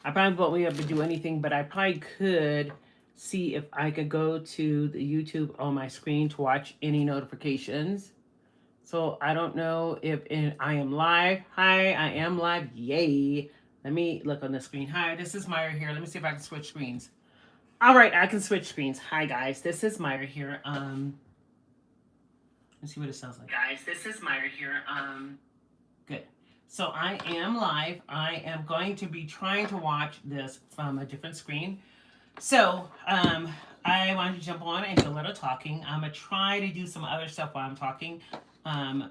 I probably won't be able to do anything, but I probably could see if I could go to the YouTube on my screen to watch any notifications. So I don't know if I am live. Hi, I am live. Yay. Let me look on the screen. Hi, this is Myra here. Let me see if I can switch screens. All right, I can switch screens. Hi guys, this is Myra here. Let's see what it sounds like. Guys, this is Myra here. Good. So I am live. I am going to be trying to watch this from a different screen. So I wanted to jump on and do a little talking. I'm gonna try to do some other stuff while I'm talking.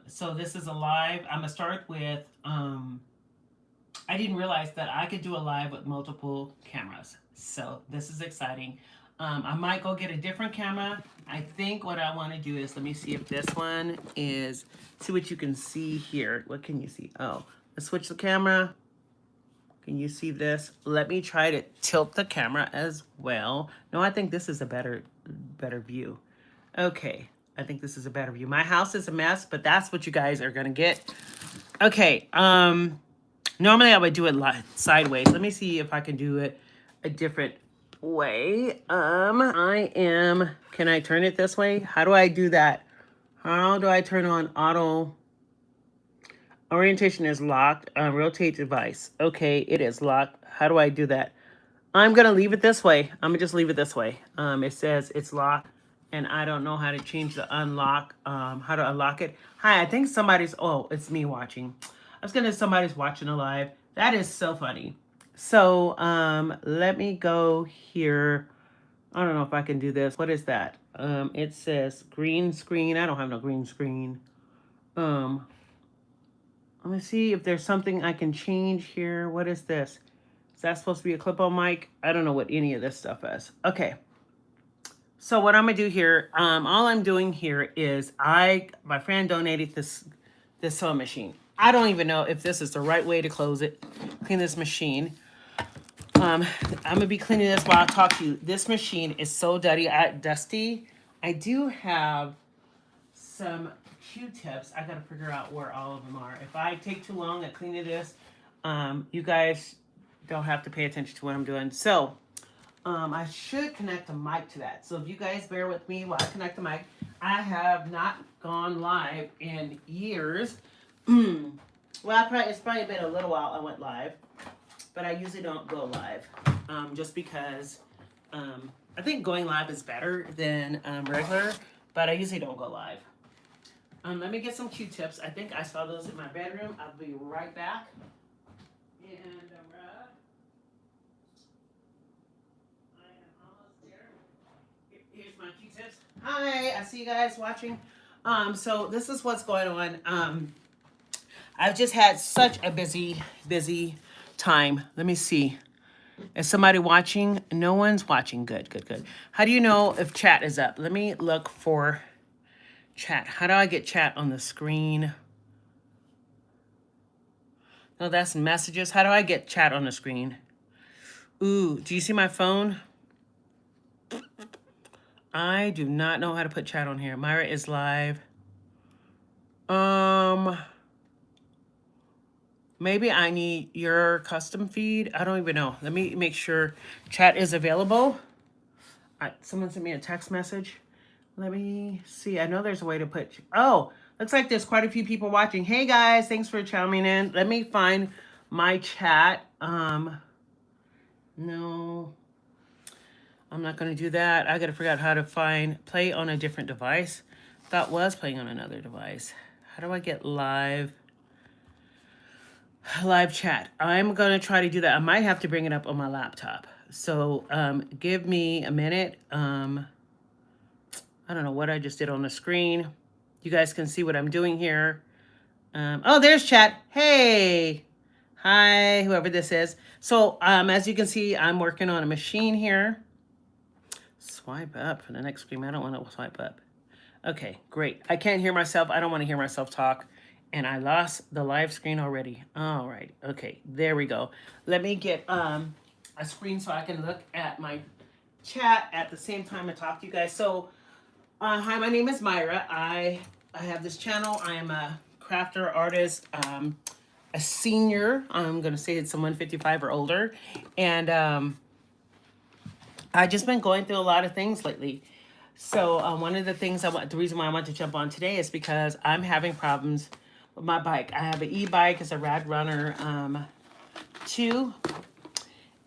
So this is a live. I'm gonna start with. I didn't realize that I could do a live with multiple cameras. So this is exciting. I might go get a different camera. I think what I want to do is, let me see if this one is, see what you can see here. What can you see? Oh, let's switch the camera. Can you see this? Let me try to tilt the camera as well. No, I think this is a better view. Okay, I think this is a better view. My house is a mess, but that's what you guys are gonna get. Okay, normally I would do it sideways. Let me see if I can do it a different way. Can I turn it this way? How do I do that? How do I turn on auto? Orientation is locked. Rotate device. Okay, it is locked. How do I do that? I'm gonna leave it this way. I'm gonna just leave it this way. It says it's locked, and I don't know how to change the unlock. How to unlock it? Hi, I think somebody's. Oh, it's me watching. I was gonna. Somebody's watching a live. That is so funny. So let me go here. I don't know if I can do this. What is that? It says green screen. I don't have no green screen. Let me see if there's something I can change here. What is this? Is that supposed to be a clip-on mic? I don't know what any of this stuff is. Okay. So what I'm gonna do here, all I'm doing here is my friend donated this sewing machine. I don't even know if this is the right way to clean this machine. I'm gonna be cleaning this while I talk to you. This machine is so dusty. I do have some Q-tips. I gotta figure out where all of them are. If I take too long at cleaning this, you guys don't have to pay attention to what I'm doing. So I should connect a mic to that. So if you guys bear with me while I connect the mic, I have not gone live in years. Well, it's probably been a little while I went live, but I usually don't go live, just because I think going live is better than regular, but I usually don't go live. Let me get some Q-tips. I think I saw those in my bedroom. I'll be right back. And I am almost there. Here's my Q-tips. Hi, I see you guys watching. So this is what's going on. I've just had such a busy time. Let me see. Is somebody watching? No one's watching. Good. How do you know if chat is up? Let me look for chat. How do I get chat on the screen? No, that's messages. How do I get chat on the screen? Ooh, do you see my phone? I do not know how to put chat on here. Myra is live. Maybe I need your custom feed. I don't even know. Let me make sure chat is available. Someone sent me a text message. Let me see. I know there's a way to put. Oh, looks like there's quite a few people watching. Hey guys, thanks for chiming in. Let me find my chat. No, I'm not gonna do that. I gotta figure out how to play on a different device. That was playing on another device. How do I get live chat? I'm gonna try to do that. I might have to bring it up on my laptop. So give me a minute. I don't know what I just did on the screen. You guys can see what I'm doing here. Oh, there's chat. Hey. Hi, whoever this is. So as you can see, I'm working on a machine here. Swipe up for the next screen. I don't want to swipe up. Okay, great. I can't hear myself. I don't want to hear myself talk. And I lost the live screen already. All right. Okay, there we go. Let me get a screen so I can look at my chat at the same time I talk to you guys. So hi, my name is Myra. I have this channel. I am a crafter, artist. I a senior. I'm going to say it's someone 55 or older. And I just been going through a lot of things lately. So one of the things the reason why I want to jump on today is because I'm having problems with my bike. I have an e-bike, it's a Rad Runner 2,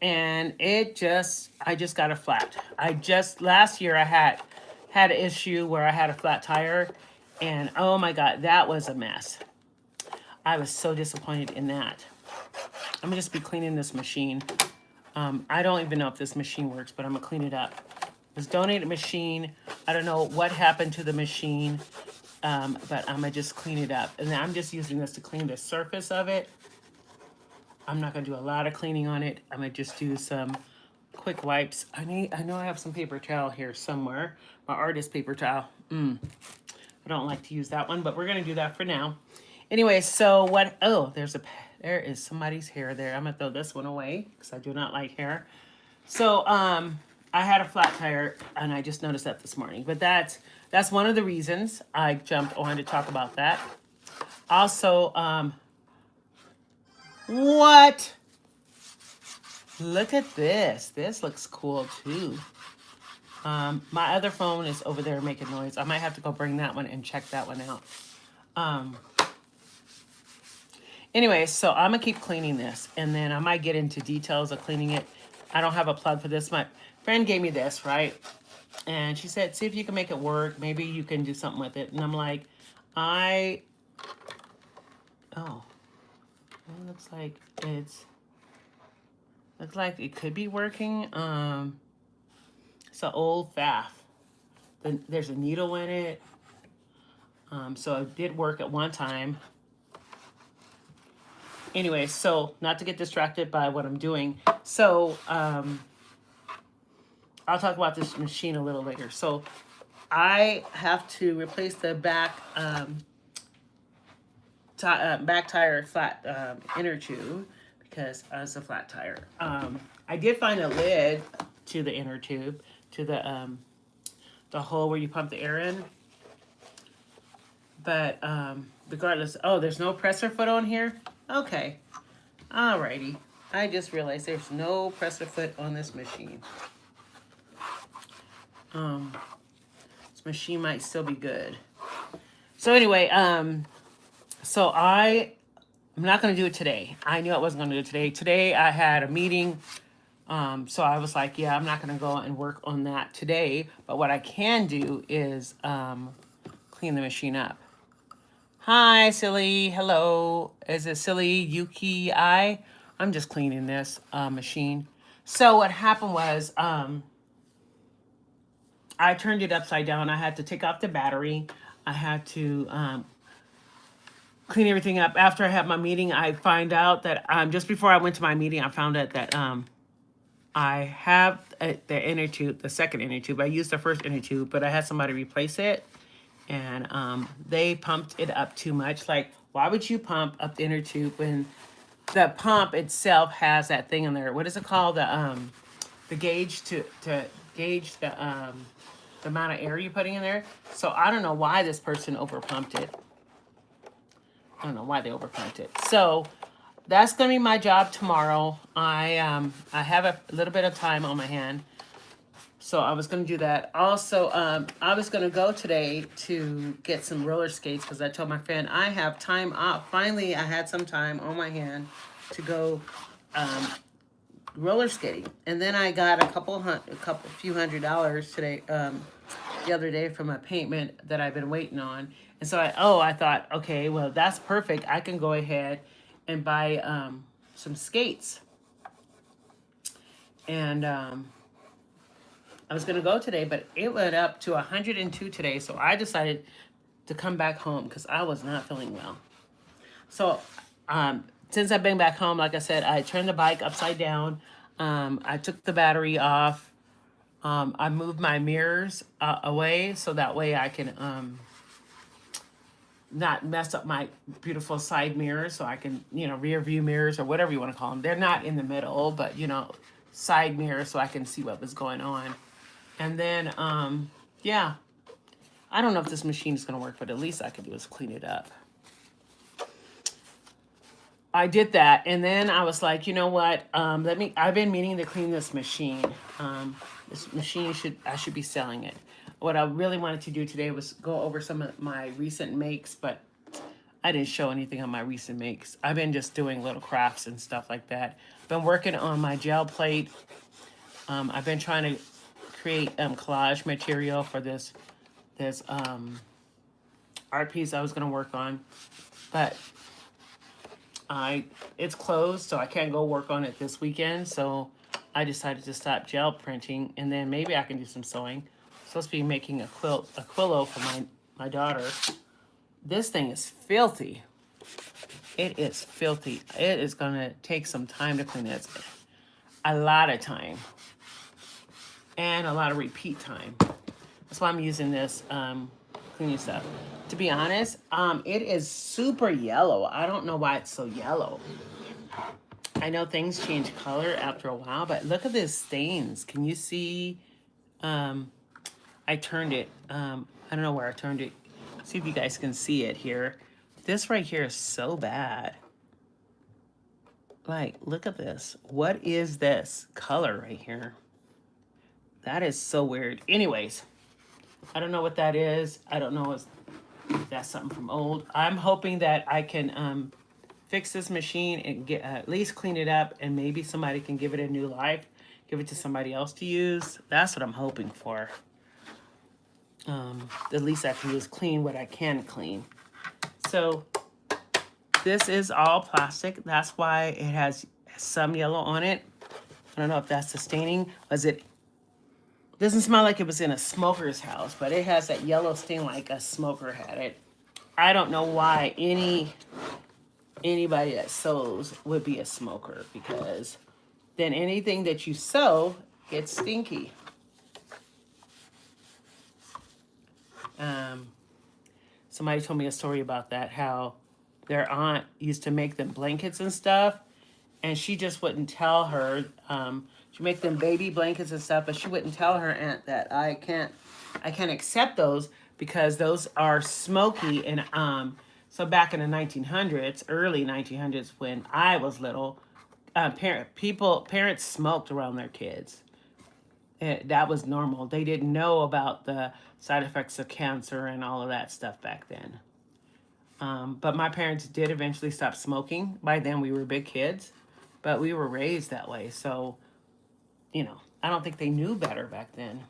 and I just got a flat. Last year I had an issue where I had a flat tire, and oh my God, that was a mess. I was so disappointed in that. I'm gonna just be cleaning this machine. I don't even know if this machine works, but I'm gonna clean it up. It was donated machine. I don't know what happened to the machine, but I'm gonna just clean it up. And then I'm just using this to clean the surface of it. I'm not gonna do a lot of cleaning on it. I'm gonna just do some quick wipes. I know I have some paper towel here somewhere. My artist paper towel. I don't like to use that one, but we're gonna do that for now. Anyway, so what? Oh, there is somebody's hair there. I'm gonna throw this one away because I do not like hair. So I had a flat tire, and I just noticed that this morning. But that's one of the reasons I jumped on to talk about that. Also, what? Look at this. This looks cool too. My other phone is over there making noise. I might have to go bring that one and check that one out. Anyway, so I'm gonna keep cleaning this, and then I might get into details of cleaning it. I don't have a plug for this. My friend gave me this, right? And she said, see if you can make it work. Maybe you can do something with it. And I'm like, it looks like it could be working. It's an old Pfaff. There's a needle in it. So it did work at one time. Anyway, so not to get distracted by what I'm doing. So I'll talk about this machine a little later. So I have to replace the back tire flat inner tube because it's a flat tire. I did find a lid to the inner tube, to the hole where you pump the air in. But regardless, there's no presser foot on here. Okay, alrighty. I just realized there's no presser foot on this machine. This machine might still be good. So anyway, so I'm not going to do it today. I knew I wasn't going to do it today. Today I had a meeting, so I was like, yeah, I'm not going to go and work on that today. But what I can do is clean the machine up. Hi, Silly. Hello. Is it Silly Yuki I? I'm just cleaning this machine. So what happened was I turned it upside down. I had to take off the battery. I had to clean everything up. After I had my meeting, I find out that just before I went to my meeting, I found out that I have the inner tube, the second inner tube. I used the first inner tube, but I had somebody replace it. And they pumped it up too much. Like, why would you pump up the inner tube when the pump itself has that thing in there? What is it called? The gauge to gauge the amount of air you're putting in there. So I don't know why this person overpumped it. I don't know why they overpumped it. So that's gonna be my job tomorrow. I have a little bit of time on my hand. So I was going to do that. Also, I was going to go today to get some roller skates because I told my friend I have time off. Finally, I had some time on my hand to go roller skating. And then I got a few $100s today, the other day from a payment that I've been waiting on. And so I thought, okay, well, that's perfect. I can go ahead and buy some skates. And I was going to go today, but it went up to 102 today. So I decided to come back home because I was not feeling well. So since I've been back home, like I said, I turned the bike upside down. I took the battery off. I moved my mirrors away so that way I can not mess up my beautiful side mirrors. So I can, rear view mirrors or whatever you want to call them. They're not in the middle, but, side mirrors so I can see what was going on. And then, yeah, I don't know if this machine is going to work, but at least I can do is clean it up. I did that, and then I was like, you know what? I've been meaning to clean this machine. This machine I should be selling it. What I really wanted to do today was go over some of my recent makes, but I didn't show anything on my recent makes. I've been just doing little crafts and stuff like that. Been working on my gel plate. I've been trying to create collage material for this art piece I was gonna work on, but it's closed, so I can't go work on it this weekend. So I decided to stop gel printing, and then maybe I can do some sewing. I'm supposed to be making a quillo for my daughter. This thing is filthy. It is filthy. It is gonna take some time to clean it. A lot of time. And a lot of repeat time. That's why I'm using this cleaning stuff. To be honest, it is super yellow. I don't know why it's so yellow. I know things change color after a while, but look at these stains. Can you see? I turned it. I don't know where I turned it. See if you guys can see it here. This right here is so bad. Like, look at this. What is this color right here? That is so weird. Anyways, I don't know what that is. I don't know if that's something from old. I'm hoping that I can fix this machine and get at least clean it up, and maybe somebody can give it a new life, give it to somebody else to use. That's what I'm hoping for. The least I can do is clean what I can clean. So this is all plastic. That's why it has some yellow on it. I don't know if that's the staining. Doesn't smell like it was in a smoker's house, but it has that yellow stain like a smoker had it. I don't know why anybody that sews would be a smoker, because then anything that you sew gets stinky. Somebody told me a story about that, how their aunt used to make them blankets and stuff, and she just wouldn't tell her. She make them baby blankets and stuff, but she wouldn't tell her aunt that I can't accept those because those are smoky. And so back in the 1900s, early 1900s, when I was little, parents smoked around their kids. That was normal. They didn't know about the side effects of cancer and all of that stuff back then. But my parents did eventually stop smoking. By then we were big kids, but we were raised that way. So, I don't think they knew better back then.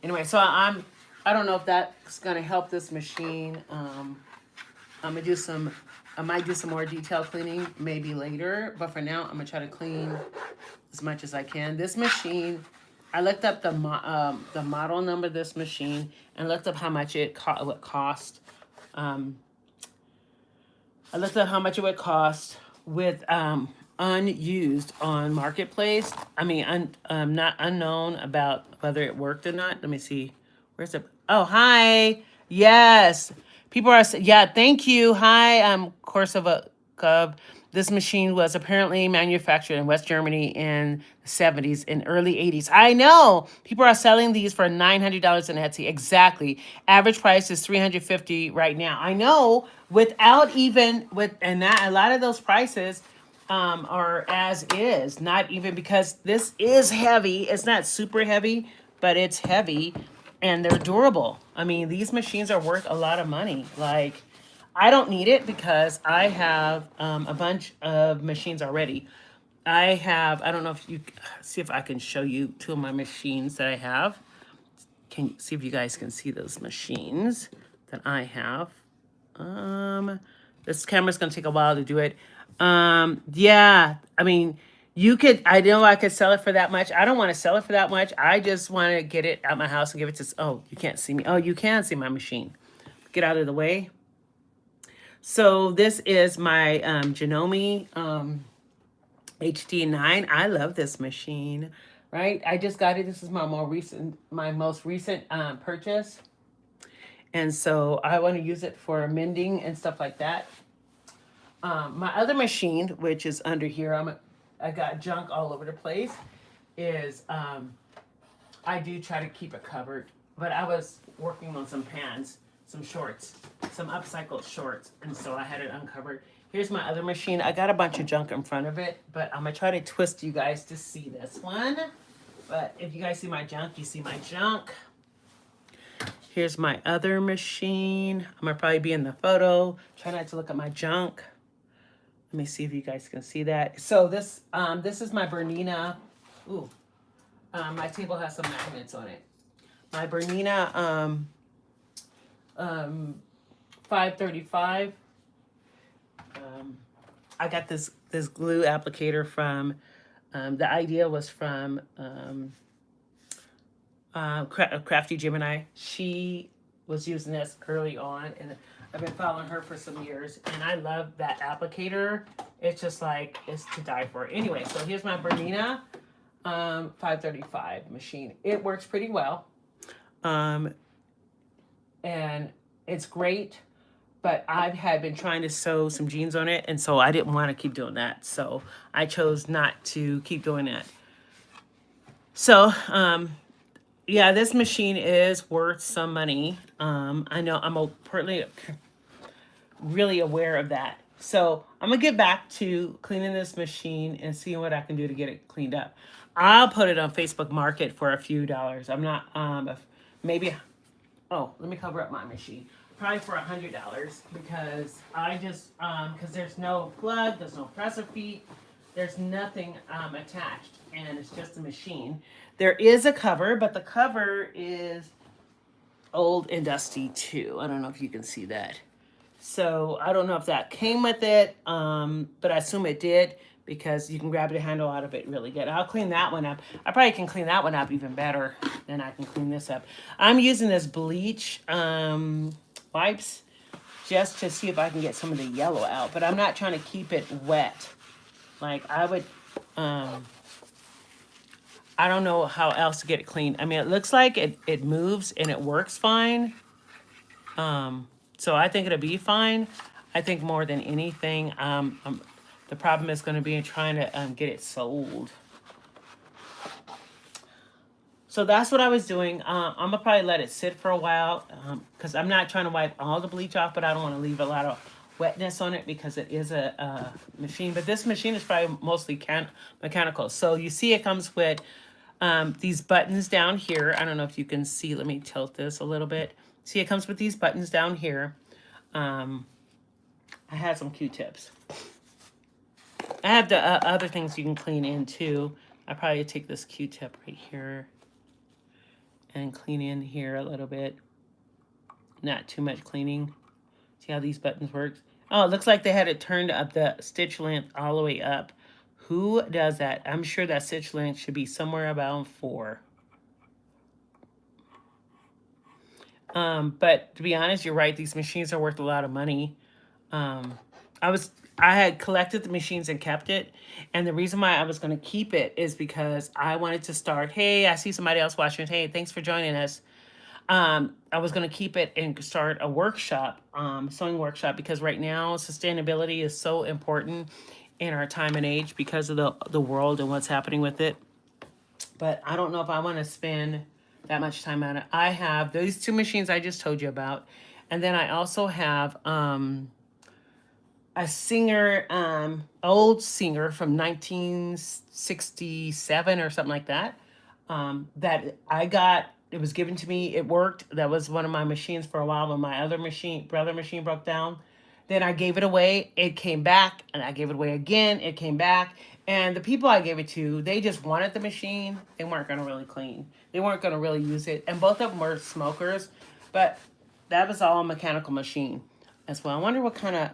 Anyway, so I don't know if that's gonna help this machine. I might do some more detailed cleaning maybe later, but for now I'm gonna try to clean as much as I can. This machine, I looked up the model number of this machine and looked up how much it would cost. I looked up how much it would cost with unused on Marketplace. I mean, not unknown about whether it worked or not. Let me see. Where's it? Oh, hi. Yes. People are, yeah, thank you. Hi, Korsava Cub. This machine was apparently manufactured in West Germany in the 70s and early 80s. I know. People are selling these for $900 on Etsy. Exactly. Average price is $350 right now. I know, and that a lot of those prices are as is, not even, because this is heavy. It's not super heavy, but it's heavy and they're durable. I mean, these machines are worth a lot of money. Like, I don't need it because I have a bunch of machines already. I don't know if you see if I can show you two of my machines that I have. Can you see if you guys can see those machines that I have? This camera's gonna take a while to do it. Yeah, I mean, I know I could sell it for that much. I don't want to sell it for that much. I just want to get it out my house and give it to, oh, you can't see me. Oh, you can see my machine. Get out of the way. So this is my Janome HD9. I love this machine, right? I just got it. This is my most recent purchase. And so I want to use it for mending and stuff like that. My other machine, which is under here, I got junk all over the place, is I do try to keep it covered. But I was working on some pants, some shorts, some upcycled shorts, and so I had it uncovered. Here's my other machine. I got a bunch of junk in front of it, but I'm gonna try to twist you guys to see this one. But if you guys see my junk, you see my junk. Here's my other machine. I'm gonna probably be in the photo. Try not to look at my junk. Let me see if you guys can see that. So this is my Bernina. Ooh, my table has some magnets on it. My Bernina 535. I got this glue applicator from. The idea was from Crafty Gemini. She was using this early on, and I've been following her for some years, and I love that applicator. It's just like, it's to die for. Anyway, so here's my Bernina 535 machine. It works pretty well, and it's great, but I had been trying to sew some jeans on it, and so I didn't want to keep doing that, so I chose not to keep doing that. So, yeah, this machine is worth some money. I know I'm really aware of that. So I'm gonna get back to cleaning this machine and seeing what I can do to get it cleaned up. I'll put it on Facebook Market for a few dollars. I'm not, maybe, oh, let me cover up my machine. Probably for $100 because I just, because there's no plug, there's no presser feet, there's nothing attached, and it's just a machine. There is a cover, but the cover is old and dusty too. I don't know if you can see that. So I don't know if that came with it, but I assume it did because you can grab the handle out of it really good. I'll clean that one up. I probably can clean that one up even better than I can clean this up. I'm using this bleach wipes just to see if I can get some of the yellow out, but I'm not trying to keep it wet. Like I would, I don't know how else to get it clean. I mean, it looks like it moves and it works fine. So I think it'll be fine. I think more than anything, the problem is going to be trying to get it sold. So that's what I was doing. I'm going to probably let it sit for a while because I'm not trying to wipe all the bleach off, but I don't want to leave a lot of wetness on it because it is a machine. But this machine is probably mostly mechanical. So you see it comes with these buttons down here. I don't know if you can see. Let me tilt this a little bit. See, it comes with these buttons down here. I had some Q-tips. I have the other things you can clean in too. I probably take this Q-tip right here and clean in here a little bit. Not too much cleaning. See how these buttons work? Oh, it looks like they had it turned up the stitch length all the way up. Who does that? I'm sure that stitch length should be somewhere about 4. But to be honest, you're right. These machines are worth a lot of money. I had collected the machines and kept it. And the reason why I was going to keep it is because I wanted to start, hey, I see somebody else watching. Hey, thanks for joining us. I was going to keep it and start a workshop, sewing workshop, because right now sustainability is so important in our time and age because of the world and what's happening with it. But I don't know if I want to spend that much time on it. I have those 2 machines I just told you about. And then I also have a singer, old singer from 1967 or something like that, that I got. It was given to me. It worked. That was one of my machines for a while when my other brother machine broke down. Then I gave it away. It came back, and I gave it away again. It came back. And the people I gave it to, they just wanted the machine. They weren't going to really clean. They weren't going to really use it. And both of them were smokers. But that was all a mechanical machine as well. I wonder what kind of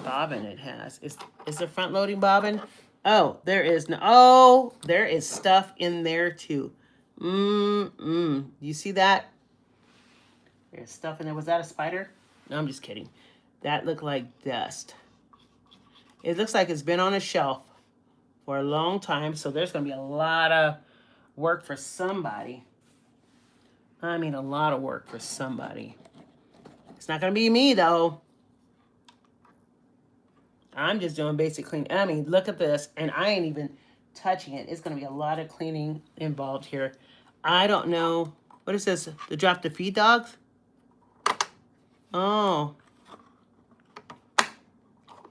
bobbin it has. Is there front loading bobbin? Oh, there is no. Oh, there is stuff in there too. You see that? There's stuff in there. Was that a spider? No, I'm just kidding. That looked like dust. It looks like it's been on a shelf for a long time, so there's going to be a lot of work for somebody. I mean, a lot of work for somebody. It's not going to be me, though. I'm just doing basic cleaning. I mean, look at this, and I ain't even touching it. It's going to be a lot of cleaning involved here. I don't know. What is this? The drop to feed dogs? Oh.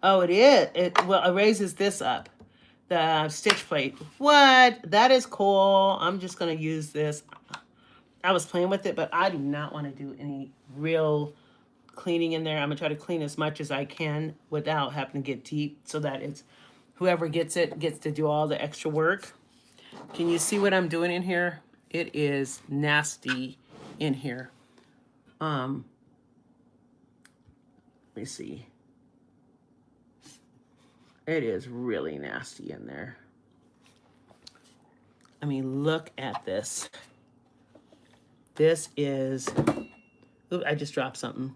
Oh, it is. It raises this up. The stitch plate. What? That is cool. I'm just going to use this. I was playing with it, but I do not want to do any real cleaning in there. I'm going to try to clean as much as I can without having to get deep so that it's whoever gets it gets to do all the extra work. Can you see what I'm doing in here? It is nasty in here. Let me see. It is really nasty in there. I mean, look at this. This is, oops, I just dropped something.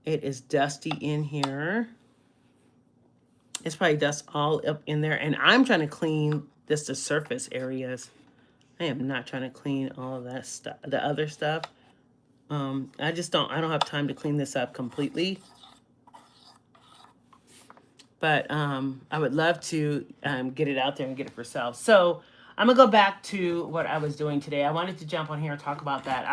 It is dusty in here. It's probably dust all up in there. And I'm trying to clean just the surface areas. I am not trying to clean all of that stuff, the other stuff. I don't have time to clean this up completely. But I would love to get it out there and get it for sale. So I'm gonna go back to what I was doing today. I wanted to jump on here and talk about that.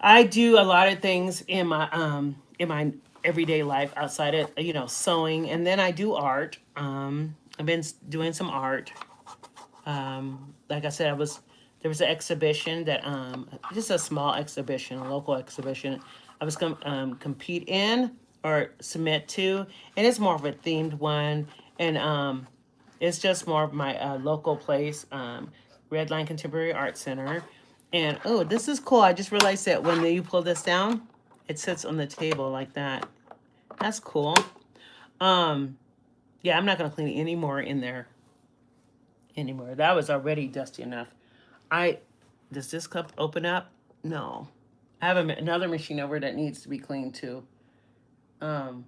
I do a lot of things in my everyday life outside of sewing, and then I do art. I've been doing some art. Like I said, there was an exhibition that just a small exhibition, a local exhibition. I was gonna compete in or submit to, and it's more of a themed one, and it's just more of my local place, Red Line Contemporary Art Center. And oh, this is cool. I just realized that when you pull this down, it sits on the table like that. That's cool. Yeah, I'm not gonna clean any more in there anymore. That was already dusty enough. Does this cup open up? No. I have another machine over that needs to be cleaned too. So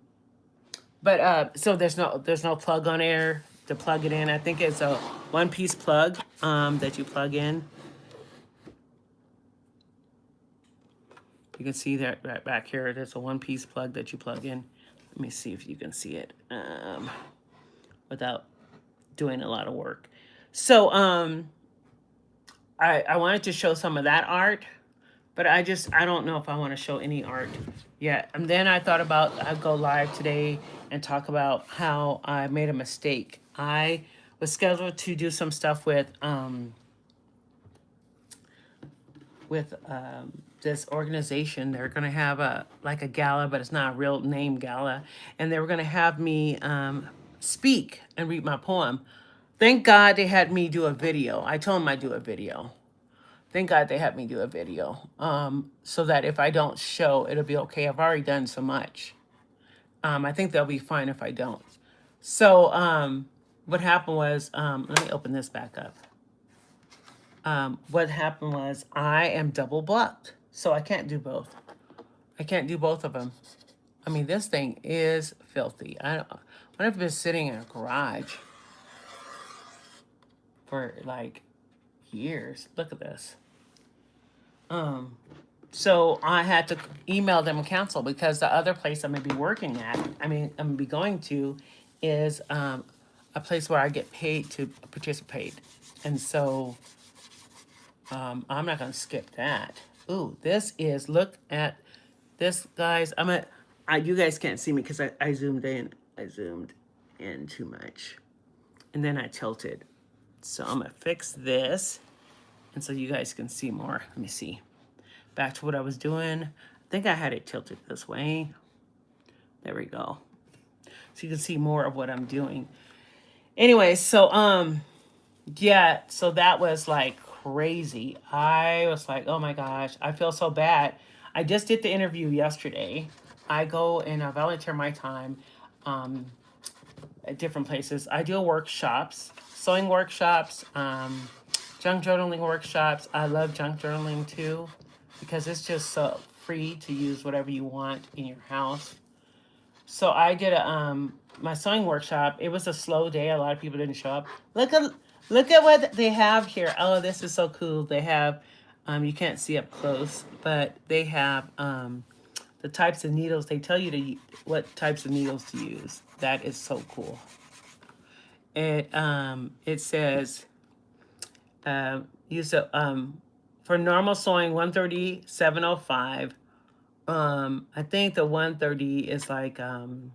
there's no plug on air to plug it in. I think it's a one-piece plug that you plug in. You can see that right back here. There's a one-piece plug that you plug in. Let me see if you can see it without doing a lot of work. So I wanted to show some of that art, but I don't know if I want to show any art yet. And then I thought about I'd go live today and talk about how I made a mistake. I was scheduled to do some stuff with this organization. They're going to have a gala, but it's not a real name gala, and they were going to have me speak and read my poem. Thank God they had me do a video. I told them I'd do a video. Thank God they had me do a video, so that if I don't show, it'll be okay. I've already done so much. I think they'll be fine if I don't. So what happened was, let me open this back up. What happened was I am double blocked, so I can't do both. I can't do both of them. I mean, this thing is filthy. I've been sitting in a garage for like years. Look at this. So I had to email them and cancel because the other place I'm gonna be working at, I'm gonna be going to, is a place where I get paid to participate, and so I'm not gonna skip that. Ooh, look at this, guys. You guys can't see me because I zoomed in. I zoomed in too much, and then I tilted. So I'm gonna fix this, and so you guys can see more. Let me see. Back to what I was doing. I think I had it tilted this way. There we go. So you can see more of what I'm doing. Anyway, so yeah, so that was like crazy. I was like, oh my gosh, I feel so bad. I just did the interview yesterday. I go and I volunteer my time at different places. I do workshops, sewing workshops, junk journaling workshops. I love junk journaling too, because it's just so free to use whatever you want in your house. So I did my sewing workshop. It was a slow day. A lot of people didn't show up. Look at what they have here. Oh, this is so cool. They have, you can't see up close, but they have the types of needles. They tell you what types of needles to use. That is so cool. It says use for normal sewing 130 705, I think the 130 is like, trying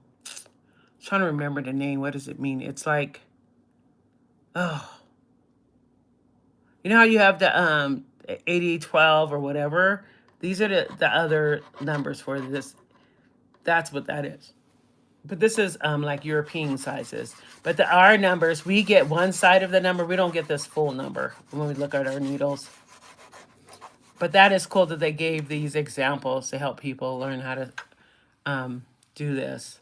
to remember the name. What does it mean? It's like, oh, you know how you have the 8012 or whatever? These are the other numbers for this. That's what that is. But this is like European sizes. But the our numbers, we get one side of the number. We don't get this full number when we look at our needles. But that is cool that they gave these examples to help people learn how to do this.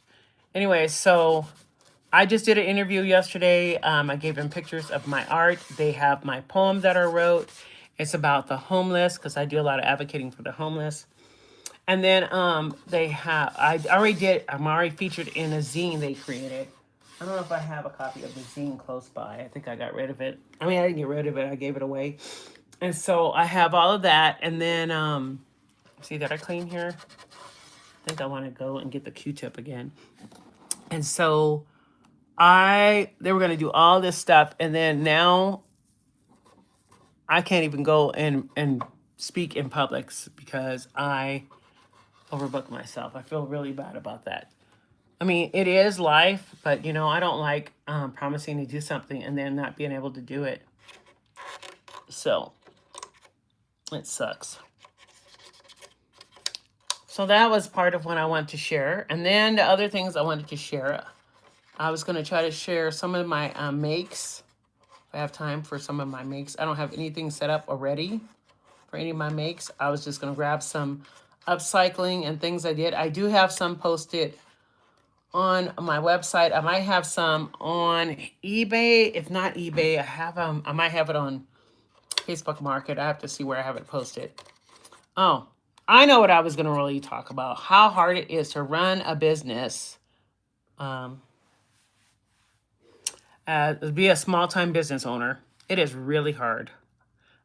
Anyway, so I just did an interview yesterday. I gave them pictures of my art. They have my poem that I wrote. It's about the homeless because I do a lot of advocating for the homeless. And then they have, I'm already featured in a zine they created. I don't know if I have a copy of the zine close by. I think I got rid of it. I mean, I didn't get rid of it. I gave it away. And so I have all of that. And then, see that I clean here? I think I want to go and get the Q-tip again. And so they were going to do all this stuff. And then now I can't even go and speak in public because I overbooked myself. I feel really bad about that. I mean, it is life, but you know, I don't like promising to do something and then not being able to do it. So it sucks. So that was part of what I wanted to share. And then the other things I wanted to share, I was going to try to share some of my makes. If I have time for some of my makes. I don't have anything set up already for any of my makes. I was just going to grab some upcycling and things I did. I do have some posted on my website. I might have some on eBay. If not eBay, I might have it on Facebook Market. I have to see where I have it posted. Oh, I know what I was going to really talk about. How hard it is to run a business. Be a small-time business owner. It is really hard.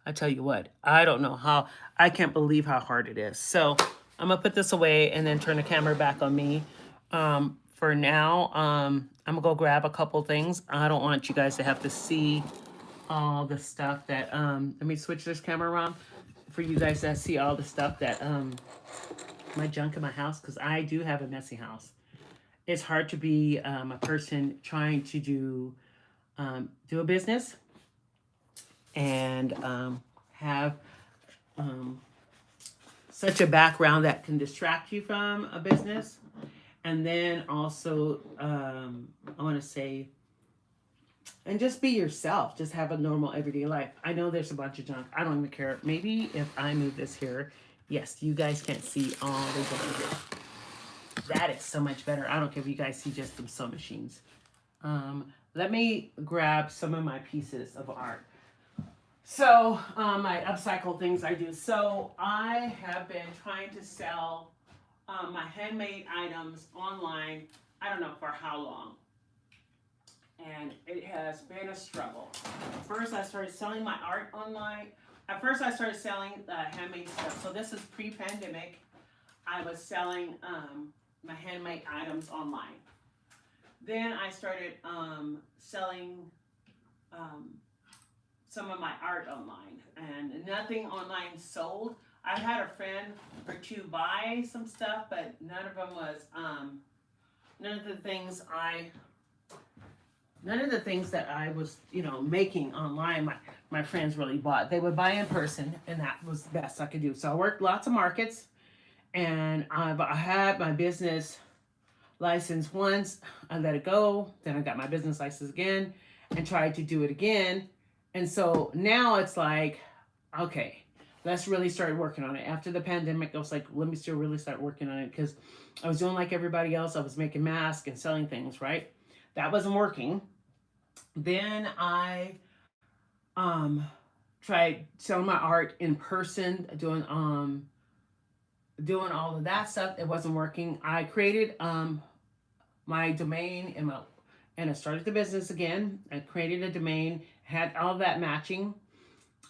I tell you what, I don't know how, I can't believe how hard it is. So I'm going to put this away and then turn the camera back on me. For now, I'm going to go grab a couple things. I don't want you guys to have to see all the stuff that, let me switch this camera around for you guys to see all the stuff that, my junk in my house, because I do have a messy house. It's hard to be a person trying to do a business and have such a background that can distract you from a business. And then also, I want to say, and just be yourself. Just have a normal everyday life. I know there's a bunch of junk. I don't even care. Maybe if I move this here, yes, you guys can't see all the junk here. That is so much better. I don't care if you guys see just some sewing machines. Let me grab some of my pieces of art. So, my upcycle things I do. So, I have been trying to sell my handmade items online, I don't know for how long. And it has been a struggle. First, I started selling my art online. At first, I started selling handmade stuff. So, this is pre-pandemic. I was selling my handmade items online. Then I started selling some of my art online, and nothing online sold. I had a friend or two buy some stuff, but none of them was none of the things that I was making online. My friends really bought. They would buy in person, and that was the best I could do. So I worked lots of markets, and I had my business license once. I let it go. Then I got my business license again and tried to do it again. And so now it's like, okay, let's really start working on it. After the pandemic, I was like, let me still really start working on it because I was doing like everybody else. I was making masks and selling things, right? That wasn't working. Then I tried selling my art in person, doing all of that stuff. It wasn't working. I created my domain and I started the business again. I created a domain, had all of that matching.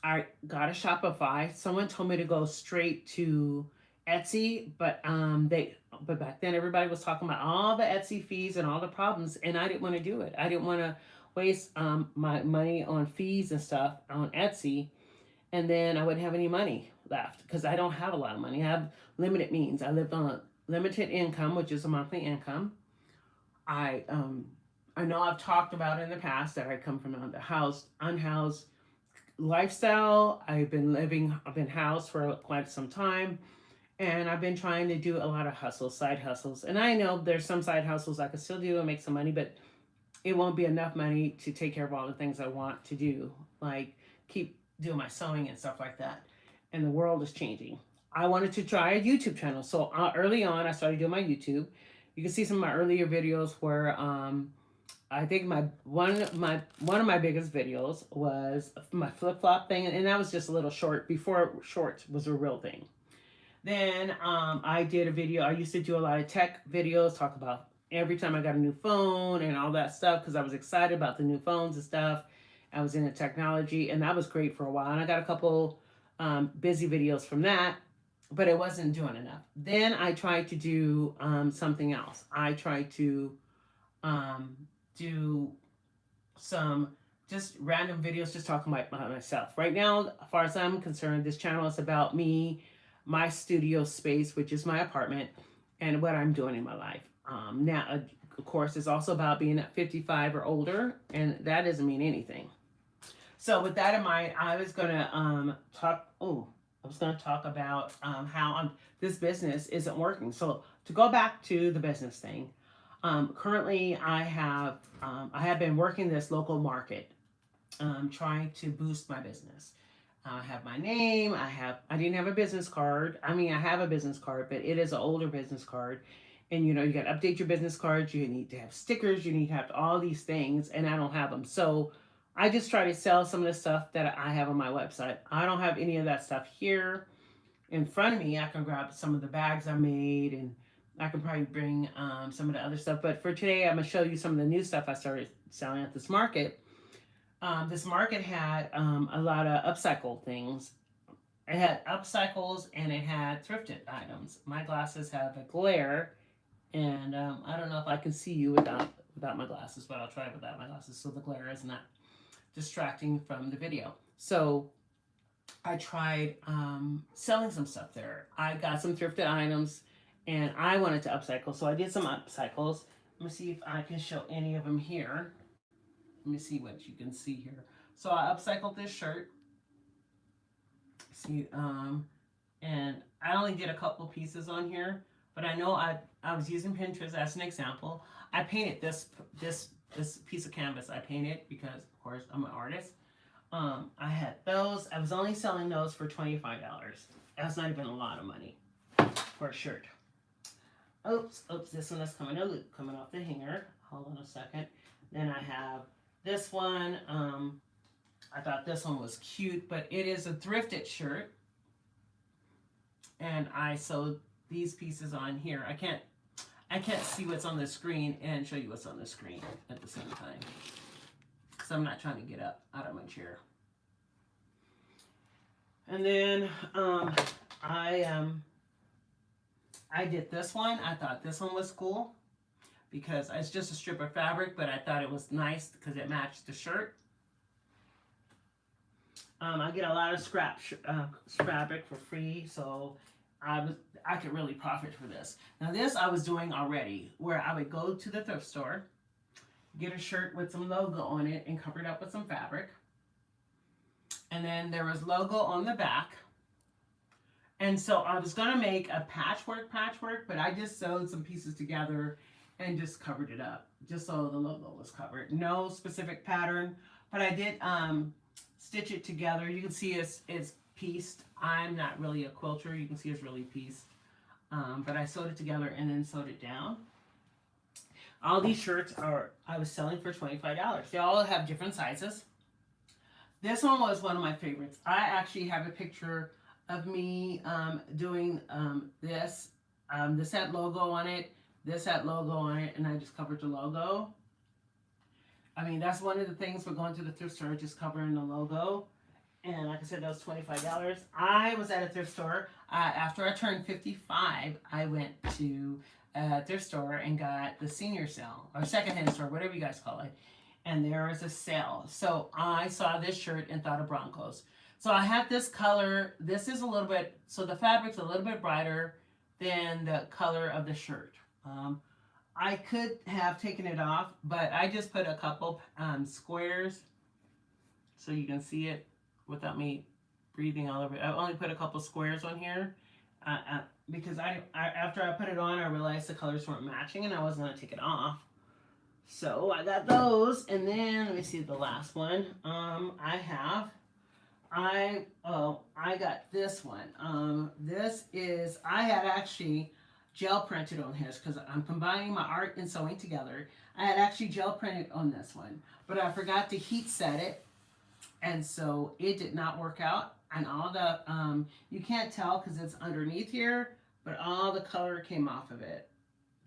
I got a Shopify. Someone told me to go straight to Etsy, but back then everybody was talking about all the Etsy fees and all the problems, and I didn't want to do it. I didn't want to waste my money on fees and stuff on Etsy, and then I wouldn't have any money. left because I don't have a lot of money. I have limited means. I lived on a limited income, which is a monthly income. I know I've talked about in the past that I come from unhoused lifestyle. I've been housed for quite some time, and I've been trying to do a lot of hustles, side hustles. And I know there's some side hustles I can still do and make some money, but it won't be enough money to take care of all the things I want to do, like keep doing my sewing and stuff like that. And the world is changing. I wanted to try a YouTube channel, so early on I started doing my YouTube. You can see some of my earlier videos where I think one of my biggest videos was my flip flop thing, and that was just a little short before shorts was a real thing. Then I did a video. I used to do a lot of tech videos, talk about every time I got a new phone and all that stuff because I was excited about the new phones and stuff. I was into technology, and that was great for a while. And I got a couple busy videos from that, but it wasn't doing enough. Then I tried to do something else. I tried to do some just random videos, just talking about myself. Right now, as far as I'm concerned, this channel is about me, my studio space, which is my apartment, and what I'm doing in my life. Now, of course, it's also about being at 55 or older, and that doesn't mean anything. So with that in mind, I was going to talk about how this business isn't working. So to go back to the business thing, currently I have been working this local market, trying to boost my business. I have my name. I didn't have a business card. I mean, I have a business card, but it is an older business card. And, you got to update your business cards. You need to have stickers. You need to have all these things, and I don't have them. So I just try to sell some of the stuff that I have on my website. I don't have any of that stuff here in front of me. I can grab some of the bags I made, and I can probably bring some of the other stuff. But for today, I'm going to show you some of the new stuff I started selling at this market. This market had a lot of upcycle things. It had upcycles, and it had thrifted items. My glasses have a glare, and I don't know if I can see you without my glasses, but I'll try without my glasses so the glare is not distracting from the video. So I tried selling some stuff there. I got some thrifted items, and I wanted to upcycle, so I did some upcycles. Let me see if I can show any of them here. Let me see what you can see here. So I upcycled this shirt. See, and I only did a couple pieces on here, but I know I was using Pinterest as an example. I painted this piece of canvas. I painted because, of course, I'm an artist. I had those. I was only selling those for $25. That's not even a lot of money for a shirt. Oops, this one is coming off the hanger. Hold on a second. Then I have this one. I thought this one was cute, but it is a thrifted shirt. And I sewed these pieces on here. I can't see what's on the screen and show you what's on the screen at the same time. So I'm not trying to get up out of my chair. And then I did this one. I thought this one was cool because it's just a strip of fabric, but I thought it was nice because it matched the shirt. I get a lot of scrap fabric for free, so I could really profit for this. Now this I was doing already, where I would go to the thrift store, get a shirt with some logo on it and cover it up with some fabric. And then there was logo on the back. And so I was going to make a patchwork, but I just sewed some pieces together and just covered it up, just so the logo was covered. No specific pattern, but I did stitch it together. You can see it's pieced. I'm not really a quilter. You can see it's really pieced. But I sewed it together and then sewed it down. All these shirts I was selling for $25. They all have different sizes. This one was one of my favorites. I actually have a picture of me doing this. This had logo on it. This had logo on it, and I just covered the logo. I mean, that's one of the things for going to the thrift store, just covering the logo. And like I said, that was $25. I was at a thrift store. After I turned 55, I went to a thrift store and got the senior sale, or secondhand store, whatever you guys call it. And there was a sale. So I saw this shirt and thought of Broncos. So I have this color. This is a little bit, so the fabric's a little bit brighter than the color of the shirt. I could have taken it off, but I just put a couple squares so you can see it without me breathing all over it. I only put a couple squares on here because after I put it on, I realized the colors weren't matching and I wasn't going to take it off. So I got those, and then let me see the last one. I got this one. This is, I had actually gel printed on his because I'm combining my art and sewing together. I had actually gel printed on this one, but I forgot to heat set it, and so it did not work out. And all the you can't tell because it's underneath here, but all the color came off of it.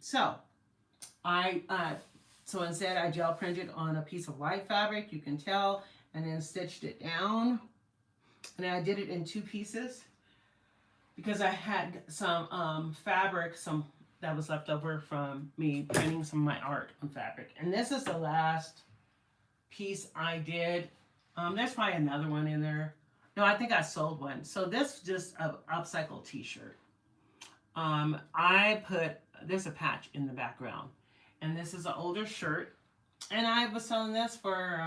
So so instead I gel printed on a piece of white fabric, you can tell, and then stitched it down. And I did it in 2 pieces because I had some fabric, that was left over from me printing some of my art on fabric. And this is the last piece I did. There's probably another one in there. No, I think I sold one. So this is just an upcycle t-shirt. There's a patch in the background. And this is an older shirt. And I was selling this for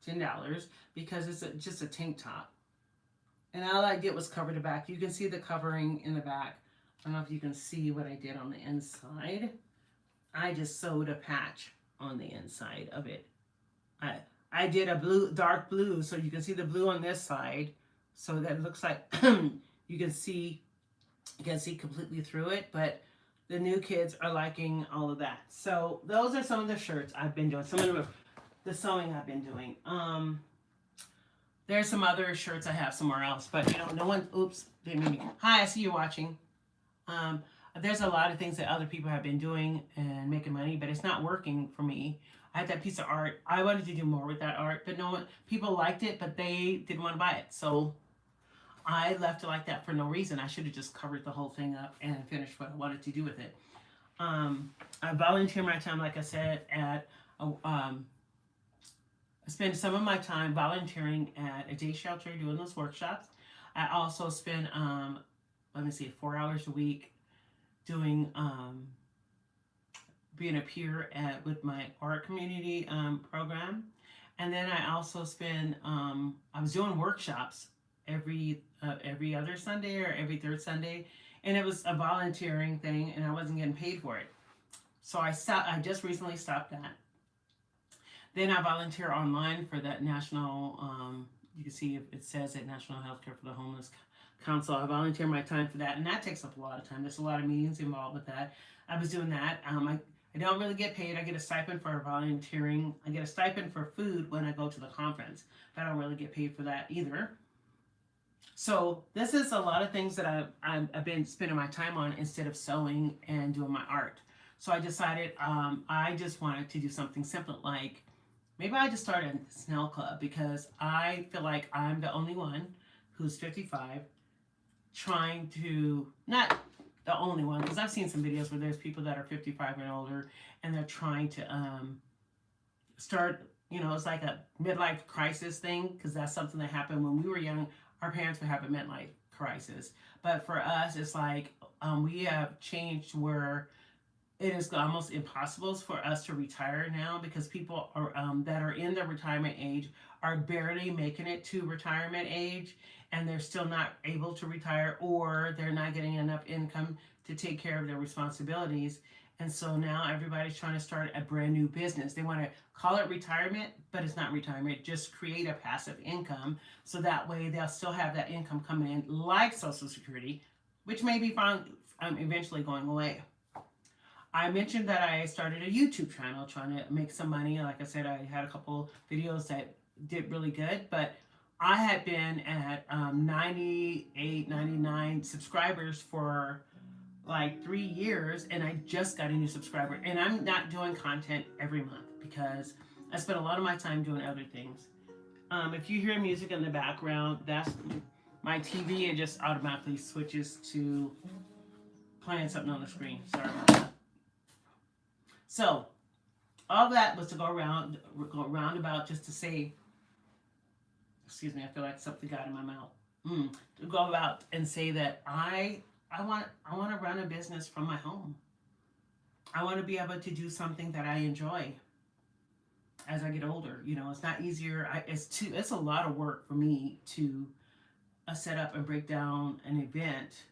$10 because it's just a tank top. And all I did was cover the back. You can see the covering in the back. I don't know if you can see what I did on the inside. I just sewed a patch on the inside of it. I did a dark blue, so you can see the blue on this side. So that it looks like you can see completely through it, but the new kids are liking all of that. So those are some of the shirts I've been doing. Some of the sewing I've been doing. There's some other shirts I have somewhere else, but no one, oops, didn't mean to. Hi, I see you watching. There's a lot of things that other people have been doing and making money, but it's not working for me. I had that piece of art. I wanted to do more with that art, but people liked it, but they didn't want to buy it. So I left it like that for no reason. I should have just covered the whole thing up and finished what I wanted to do with it. I volunteer my time, like I said, I spend some of my time volunteering at a day shelter doing those workshops. I also spend, 4 hours a week doing, being a peer with my art community program. And then I also spend, I was doing workshops every other Sunday or every third Sunday. And it was a volunteering thing and I wasn't getting paid for it. So I just recently stopped that. Then I volunteer online for that national, you can see it says it, National Healthcare for the Homeless Council. I volunteer my time for that, and that takes up a lot of time. There's a lot of meetings involved with that. I was doing that. I don't really get paid. I get a stipend for volunteering. I get a stipend for food when I go to the conference, but I don't really get paid for that either. So this is a lot of things that I've been spending my time on instead of sewing and doing my art. So I decided I just wanted to do something simple, like maybe I just start a snail club, because I feel like I'm the only one who's 55 trying to, not the only one, because I've seen some videos where there's people that are 55 and older and they're trying to start, it's like a midlife crisis thing, because that's something that happened when we were young. Our parents would have a midlife crisis. But for us, it's like we have changed where it is almost impossible for us to retire now, because people are that are in the retirement age are barely making it to retirement age, and they're still not able to retire, or they're not getting enough income to take care of their responsibilities. And so now everybody's trying to start a brand new business. They want to call it retirement, but it's not retirement. Just create a passive income, so that way they'll still have that income coming in, like Social Security, which may be found eventually going away. I mentioned that I started a YouTube channel trying to make some money. Like I said, I had a couple videos that did really good, but I had been at 98, 99 subscribers for like 3 years, and I just got a new subscriber. And I'm not doing content every month because I spend a lot of my time doing other things. If you hear music in the background, that's my TV. It just automatically switches to playing something on the screen. Sorry about that. So, all that was to go roundabout just to say excuse me, I feel like something got in my mouth. To go out and say that I want to run a business from my home. I want to be able to do something that I enjoy as I get older. You know, it's not easier. It's a lot of work for me to set up and break down an event,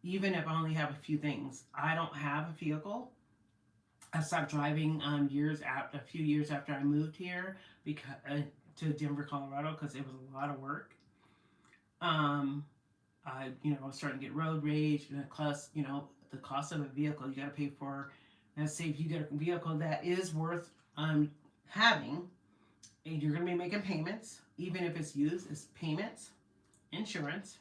even if I only have a few things. I don't have a vehicle. I stopped driving a few years after I moved here because to Denver, Colorado, because it was a lot of work. I was starting to get road rage, and plus, the cost of a vehicle you got to pay for. Let's say if you get a vehicle that is worth having, and you're going to be making payments, even if it's used, it's payments, insurance,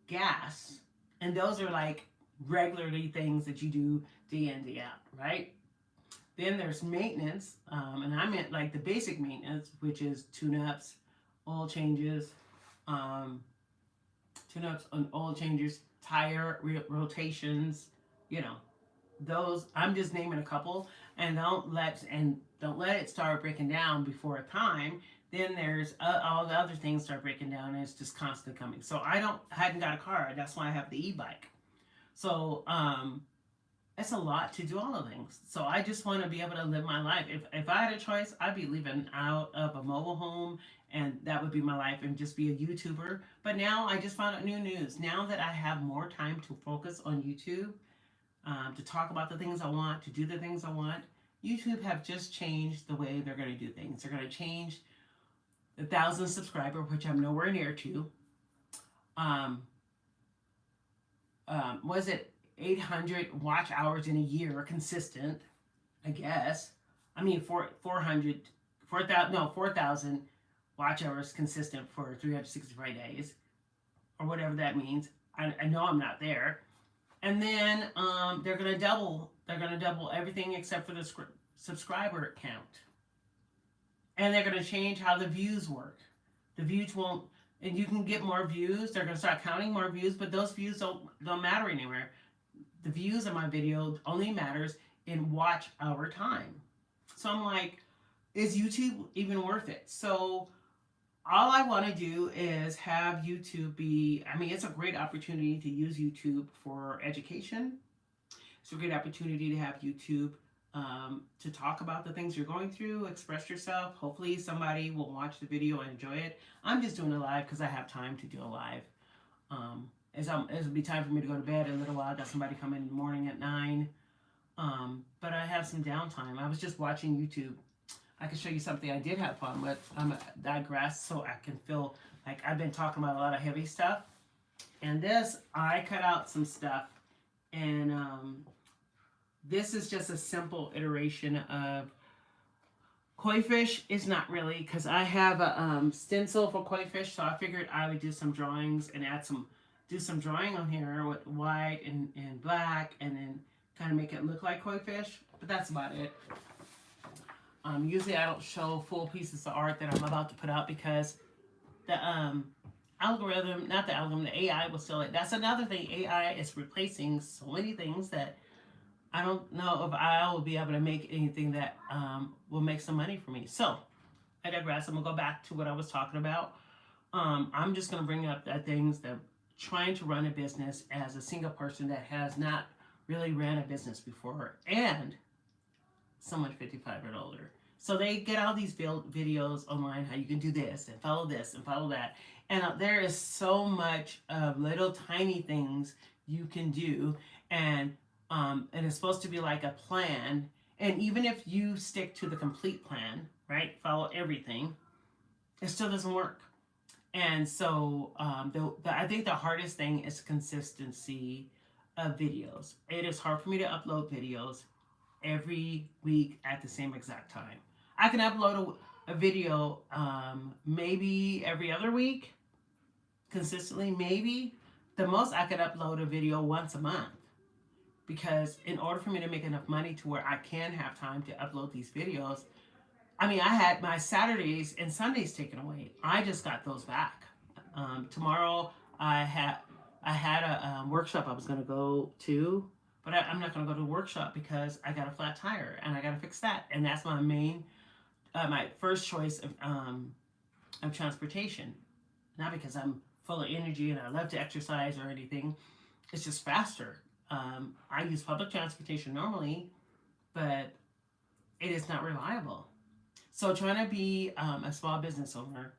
gas, and those are like regularly things that you do day in, day out, right? Then there's maintenance, and I meant like the basic maintenance, which is tune-ups, oil changes, and oil changes, tire rotations, those. I'm just naming a couple, and don't let it start breaking down before a time. Then there's all the other things start breaking down, and it's just constantly coming. So I hadn't got a car. That's why I have the e-bike. So it's a lot to do all the things. So I just want to be able to live my life. If I had a choice, I'd be living out of a mobile home, and that would be my life, and just be a YouTuber. But now I just found out new news. Now that I have more time to focus on YouTube, to talk about the things I want, to do the things I want, YouTube have just changed the way they're going to do things. They're going to change the 1,000 subscriber, which I'm nowhere near to. Was it 800 watch hours in a year consistent? I guess. I mean, 4,000 watch hours consistent for 365 days, or whatever that means. I know I'm not there. And then they're gonna double everything except for the subscriber count. And they're gonna change how the views work. The views won't, and you can get more views. They're gonna start counting more views, but those views don't matter anywhere. The views of my video only matters in watch hour time. So I'm like, is YouTube even worth it? So all I want to do is have YouTube be, it's a great opportunity to use YouTube for education. It's a great opportunity to have YouTube to talk about the things you're going through, express yourself. Hopefully somebody will watch the video and enjoy it. I'm just doing a live because I have time to do a live. It'll be time for me to go to bed in a little while. I got somebody coming in the morning at 9. But I have some downtime. I was just watching YouTube. I can show you something I did have fun with. I'm digress so I can feel like I've been talking about a lot of heavy stuff. And this, I cut out some stuff. And this is just a simple iteration of koi fish. Is not really, because I have a stencil for koi fish. So I figured I would do some drawings and do some drawing on here with white and black, and then kind of make it look like koi fish. But that's about it. Usually I don't show full pieces of art that I'm about to put out because the algorithm, not the algorithm, the AI will steal it. That's another thing. AI is replacing so many things that I don't know if I will be able to make anything that will make some money for me. So I digress. I'm going to go back to what I was talking about. I'm just going to bring up the things that trying to run a business as a single person that has not really ran a business before, and someone 55 or older. So they get all these videos online, how you can do this and follow that. And there is so much of little tiny things you can do. And it's supposed to be like a plan. And even if you stick to the complete plan, right, follow everything, it still doesn't work. And so I think the hardest thing is consistency of videos. It is hard for me to upload videos every week at the same exact time. I can upload a video maybe every other week, consistently, maybe. The most I could upload a video once a month, because in order for me to make enough money to where I can have time to upload these videos, I had my Saturdays and Sundays taken away. I just got those back. Tomorrow I had a workshop I was going to go to, but I'm not going to go to the workshop because I got a flat tire and I got to fix that. And that's my main, my first choice of of transportation. Not because I'm full of energy and I love to exercise or anything. It's just faster. I use public transportation normally, but it is not reliable. So trying to be a small business owner,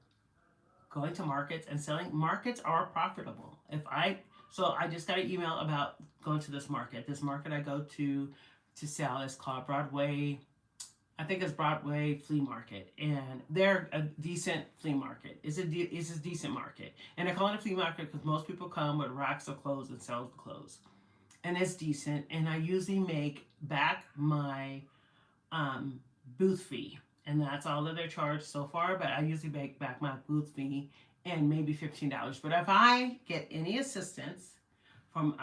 going to markets and selling, markets are profitable. I just got an email about going to this market. This market I go to sell is called Broadway. I think it's Broadway Flea Market, and they're a decent flea market. It's a decent market, and I call it a flea market because most people come with racks of clothes and sell the clothes, and it's decent. And I usually make back my um, booth fee, and that's all that they're charged so far. But I usually make back my booth fee and maybe $15. But if I get any assistance from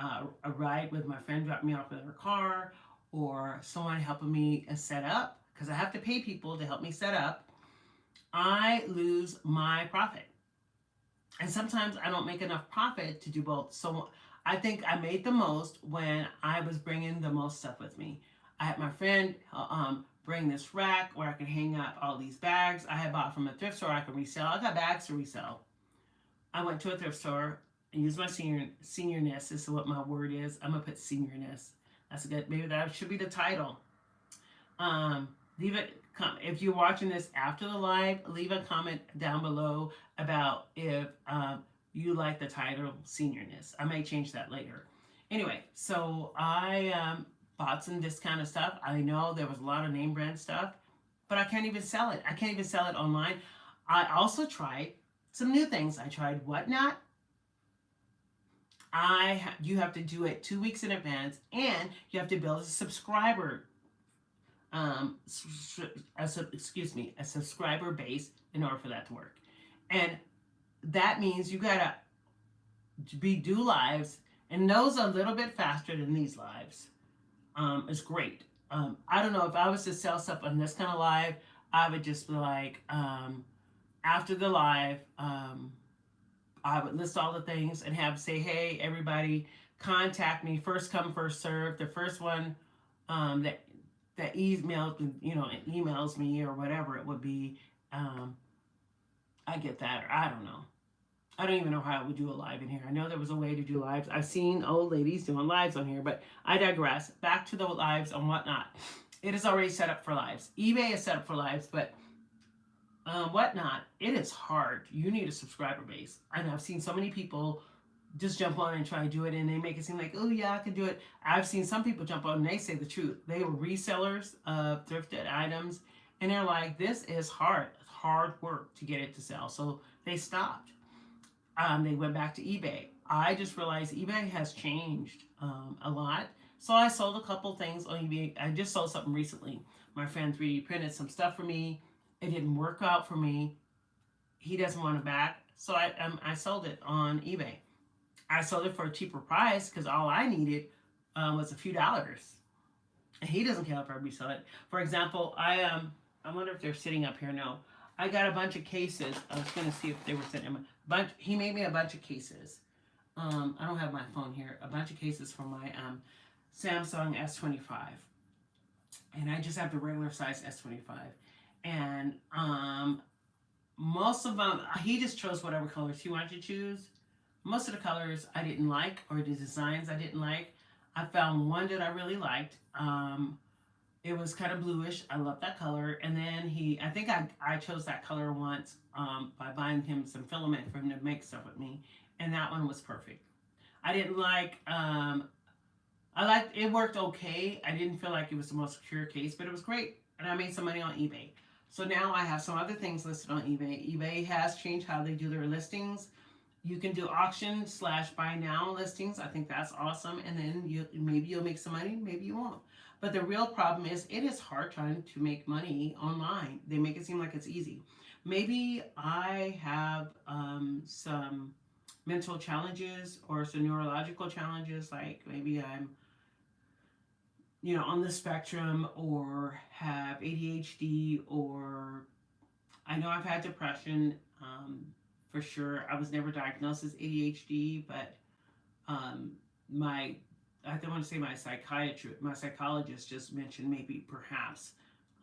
a ride with my friend dropping me off in her car, or someone helping me set up, because I have to pay people to help me set up, I lose my profit. And sometimes I don't make enough profit to do both. So I think I made the most when I was bringing the most stuff with me. I had my friend bring this rack where I could hang up all these bags I had bought from a thrift store I could resell. I got bags to resell. I went to a thrift store and used my seniorness. This is what my word is. I'm gonna put seniorness. That's good. Maybe that should be the title. Leave it. If you're watching this after the live, leave a comment down below about if you like the title seniorness. I may change that later. Anyway, so I bought some discounted stuff. I know there was a lot of name brand stuff, but I can't even sell it. I can't even sell it online. I also tried some new things. I tried Whatnot. You have to do it 2 weeks in advance, and you have to build a subscriber a subscriber base in order for that to work. And that means you gotta do lives, and those are a little bit faster than these lives. It's great. I don't know, if I was to sell stuff on this kind of live, I would just be like, after the live, I would list all the things and say, hey, everybody, contact me. First come, first serve. The first one that emails me or whatever it would be, I get that. Or I don't know. I don't even know how I would do a live in here. I know there was a way to do lives. I've seen old ladies doing lives on here, but I digress. Back to the lives and Whatnot. It is already set up for lives. eBay is set up for lives, but Whatnot, it is hard. You need a subscriber base. And I've seen so many people just jump on and try and do it, and they make it seem like, oh yeah, I can do it. I've seen some people jump on and they say the truth. They were resellers of thrifted items, and they're like, this is hard. It's hard work to get it to sell. So they stopped. They went back to eBay. I just realized eBay has changed a lot. So I sold a couple things on eBay. I just sold something recently. My friend 3D printed some stuff for me. It didn't work out for me. He doesn't want it back. So I sold it on eBay. I sold it for a cheaper price because all I needed was a few dollars. And he doesn't care if I resell it. For example, I wonder if they're sitting up here. No. I got a bunch of cases. I was going to see if they were sitting in a bunch. He made me a bunch of cases. I don't have my phone here. A bunch of cases for my Samsung S25. And I just have the regular size S25. And most of them, he just chose whatever colors he wanted to choose. Most of the colors I didn't like, or the designs I didn't like. I found one that I really liked. It was kind of bluish. I love that color. And then I think I chose that color once by buying him some filament for him to make stuff with me. And that one was perfect. I didn't like, it worked okay. I didn't feel like it was the most secure case, but it was great. And I made some money on eBay. So now I have some other things listed on eBay. eBay has changed how they do their listings. You can do auction / buy now listings. I think that's awesome. And then maybe you'll make some money, maybe you won't. But the real problem is it is hard trying to make money online. They make it seem like it's easy. Maybe I have some mental challenges or some neurological challenges, like maybe I'm on the spectrum, or have ADHD, or I know I've had depression. For sure, I was never diagnosed as ADHD, but I don't want to say my psychologist just mentioned maybe perhaps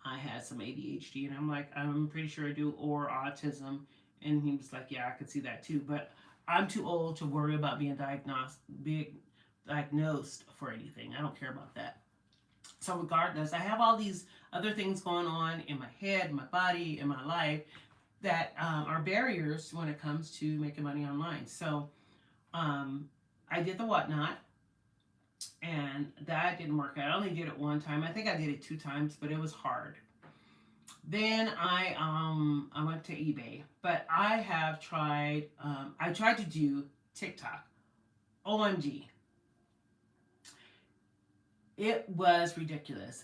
I had some ADHD, and I'm like, I'm pretty sure I do, or autism And he was like, yeah, I could see that too. But I'm too old to worry about being diagnosed for anything. I don't care about that. So regardless, I have all these other things going on in my head, my body, in my life that are barriers when it comes to making money online. So um, I did the whatnot, and that didn't work out. I only did it one time. I think I did it 2 times, but it was hard. Then I went to eBay, but I have tried. I tried to do TikTok. OMG, it was ridiculous.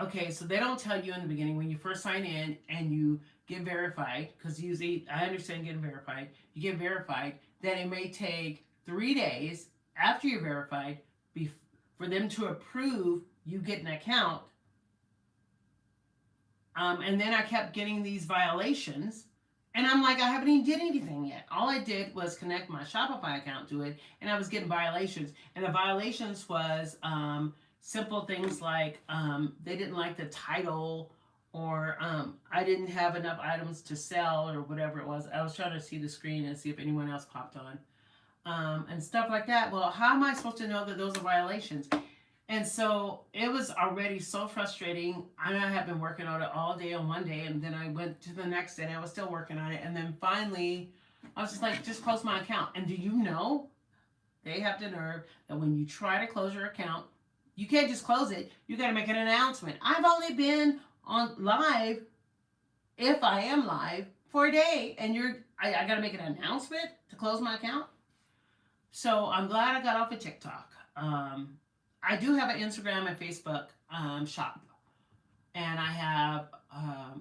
Okay, so they don't tell you in the beginning when you first sign in and you get verified, because usually I understand getting verified. You get verified, then it may take 3 days after you're verified for them to approve you get an account. And then I kept getting these violations. And I'm like, I haven't even did anything yet. All I did was connect my Shopify account to it, and I was getting violations. And the violations was simple things like they didn't like the title, or I didn't have enough items to sell, or whatever it was. I was trying to see the screen and see if anyone else popped on, and stuff like that. Well, how am I supposed to know that those are violations? And so it was already so frustrating. I have been working on it all day on one day, and then I went to the next day and I was still working on it. And then finally, I was just like, just close my account. And do you know, they have the nerve that when you try to close your account, you can't just close it. You got to make an announcement. I've only been on live, if I am live, for a day, and I got to make an announcement to close my account. So I'm glad I got off of TikTok. I do have an Instagram and Facebook shop, and I have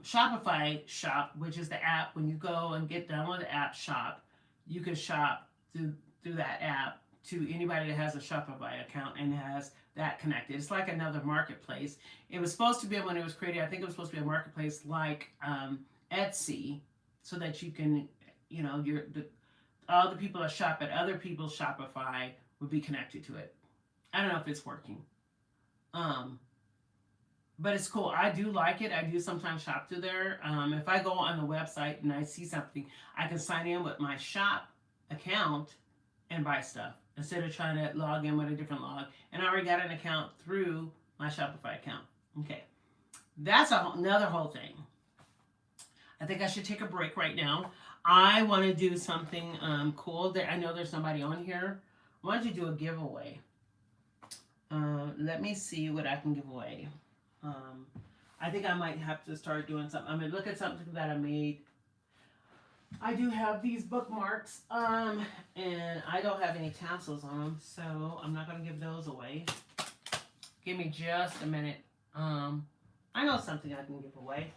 Shopify shop, which is the app. When you go and download the app shop, you can shop through that app to anybody that has a Shopify account and has that connected. It's like another marketplace. It was supposed to be, when it was created, I think it was supposed to be a marketplace like Etsy, so that you can, all the people that shop at other people's Shopify would be connected to it. I don't know if it's working. But it's cool. I do like it. I do sometimes shop through there. If I go on the website and I see something, I can sign in with my shop account and buy stuff instead of trying to log in with a different log. And I already got an account through my Shopify account. Okay. That's another whole thing. I think I should take a break right now. I want to do something cool. I know there's somebody on here. I wanted to do a giveaway. Let me see what I can give away. I think I might have to start doing something. I'm going to look at something that I made. I do have these bookmarks, and I don't have any tassels on them, so I'm not going to give those away. Give me just a minute. I know something I can give away.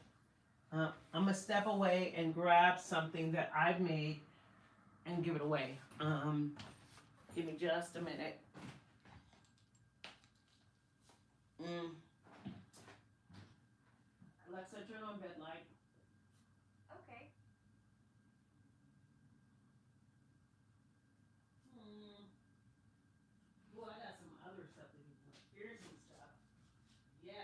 I'm going to step away and grab something that I've made and give it away. Give me just a minute. Alexa, turn on bed light. Okay. Well, I got some other stuff that you can. Here's some stuff. Yes.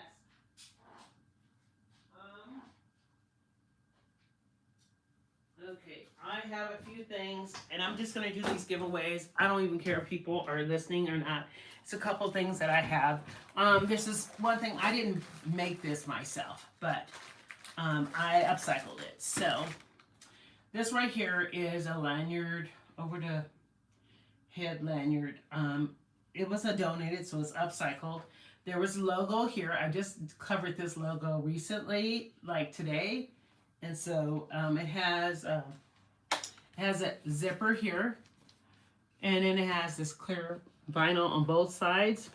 Okay, I have a few things, and I'm just going to do these giveaways. I don't even care if people are listening or not. It's a couple things that I have. This is one thing. I didn't make this myself, but I upcycled it. So this right here is a lanyard, over the head lanyard. It was a donated, so it's upcycled. There was a logo here. I just covered this logo recently, like today. And so it has a zipper here, and then it has this clear vinyl on both sides.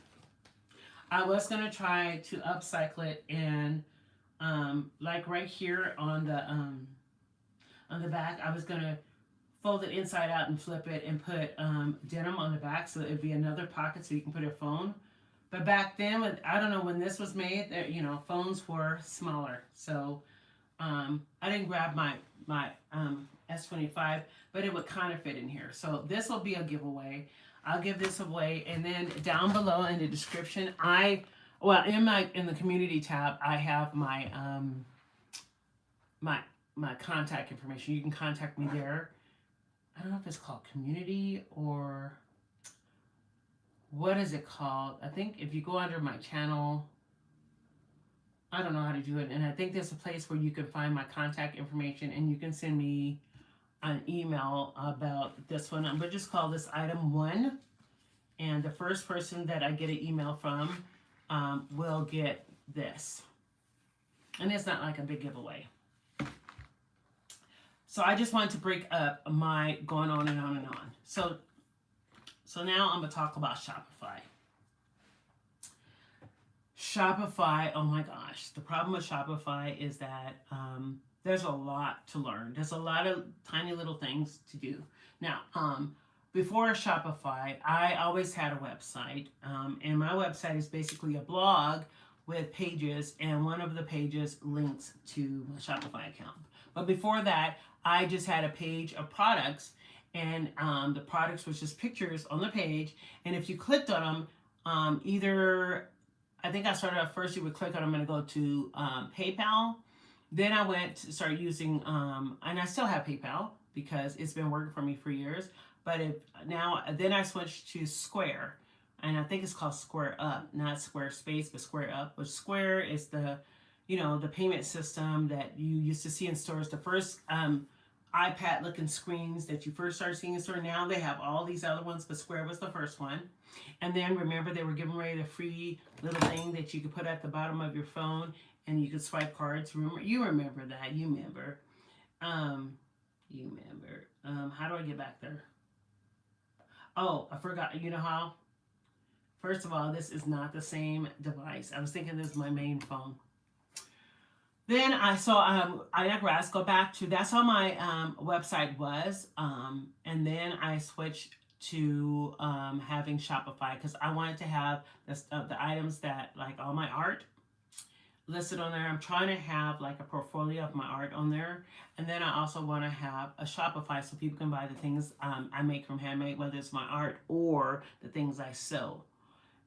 I was going to try to upcycle it, and like right here on the back, I was going to fold it inside out and flip it and put denim on the back, so it'd be another pocket so you can put your phone. But back then, I don't know when this was made, phones were smaller. So I didn't grab my S25, but it would kind of fit in here. So this will be a giveaway. I'll give this away, and then down below in the description, in the community tab, I have my my contact information. You can contact me there. I don't know if it's called community or what is it called. I think if you go under my channel, I don't know how to do it. And I think there's a place where you can find my contact information and you can send me an email about this one. I'm going to just call this item 1. And the first person that I get an email from will get this. And it's not like a big giveaway. So I just wanted to break up my going on and on and on. So now I'm going to talk about Shopify. Shopify, oh my gosh. The problem with Shopify is that there's a lot to learn. There's a lot of tiny little things to do. Now, before Shopify, I always had a website. And my website is basically a blog with pages. And one of the pages links to my Shopify account. But before that, I just had a page of products. And the products was just pictures on the page. And if you clicked on them, either... I think I started off first, you would click on, I'm going to go to PayPal. Then I went to start using, and I still have PayPal because it's been working for me for years. But then I switched to Square. And I think it's called Square Up, not Squarespace, but Square Up. Which Square is the payment system that you used to see in stores. The first iPad looking screens that you first started seeing in store. Now they have all these other ones, but Square was the first one. And then remember they were giving away the free little thing that you could put at the bottom of your phone and you could swipe cards. You remember that. You remember. How do I get back there? Oh, I forgot. You know how? First of all, this is not the same device. I was thinking this is my main phone. Then I saw, I digress, go back to, that's how my website was. And then I switched to having Shopify because I wanted to have the items that, like all my art listed on there. I'm trying to have like a portfolio of my art on there. And then I also want to have a Shopify so people can buy the things I make from handmade, whether it's my art or the things I sew.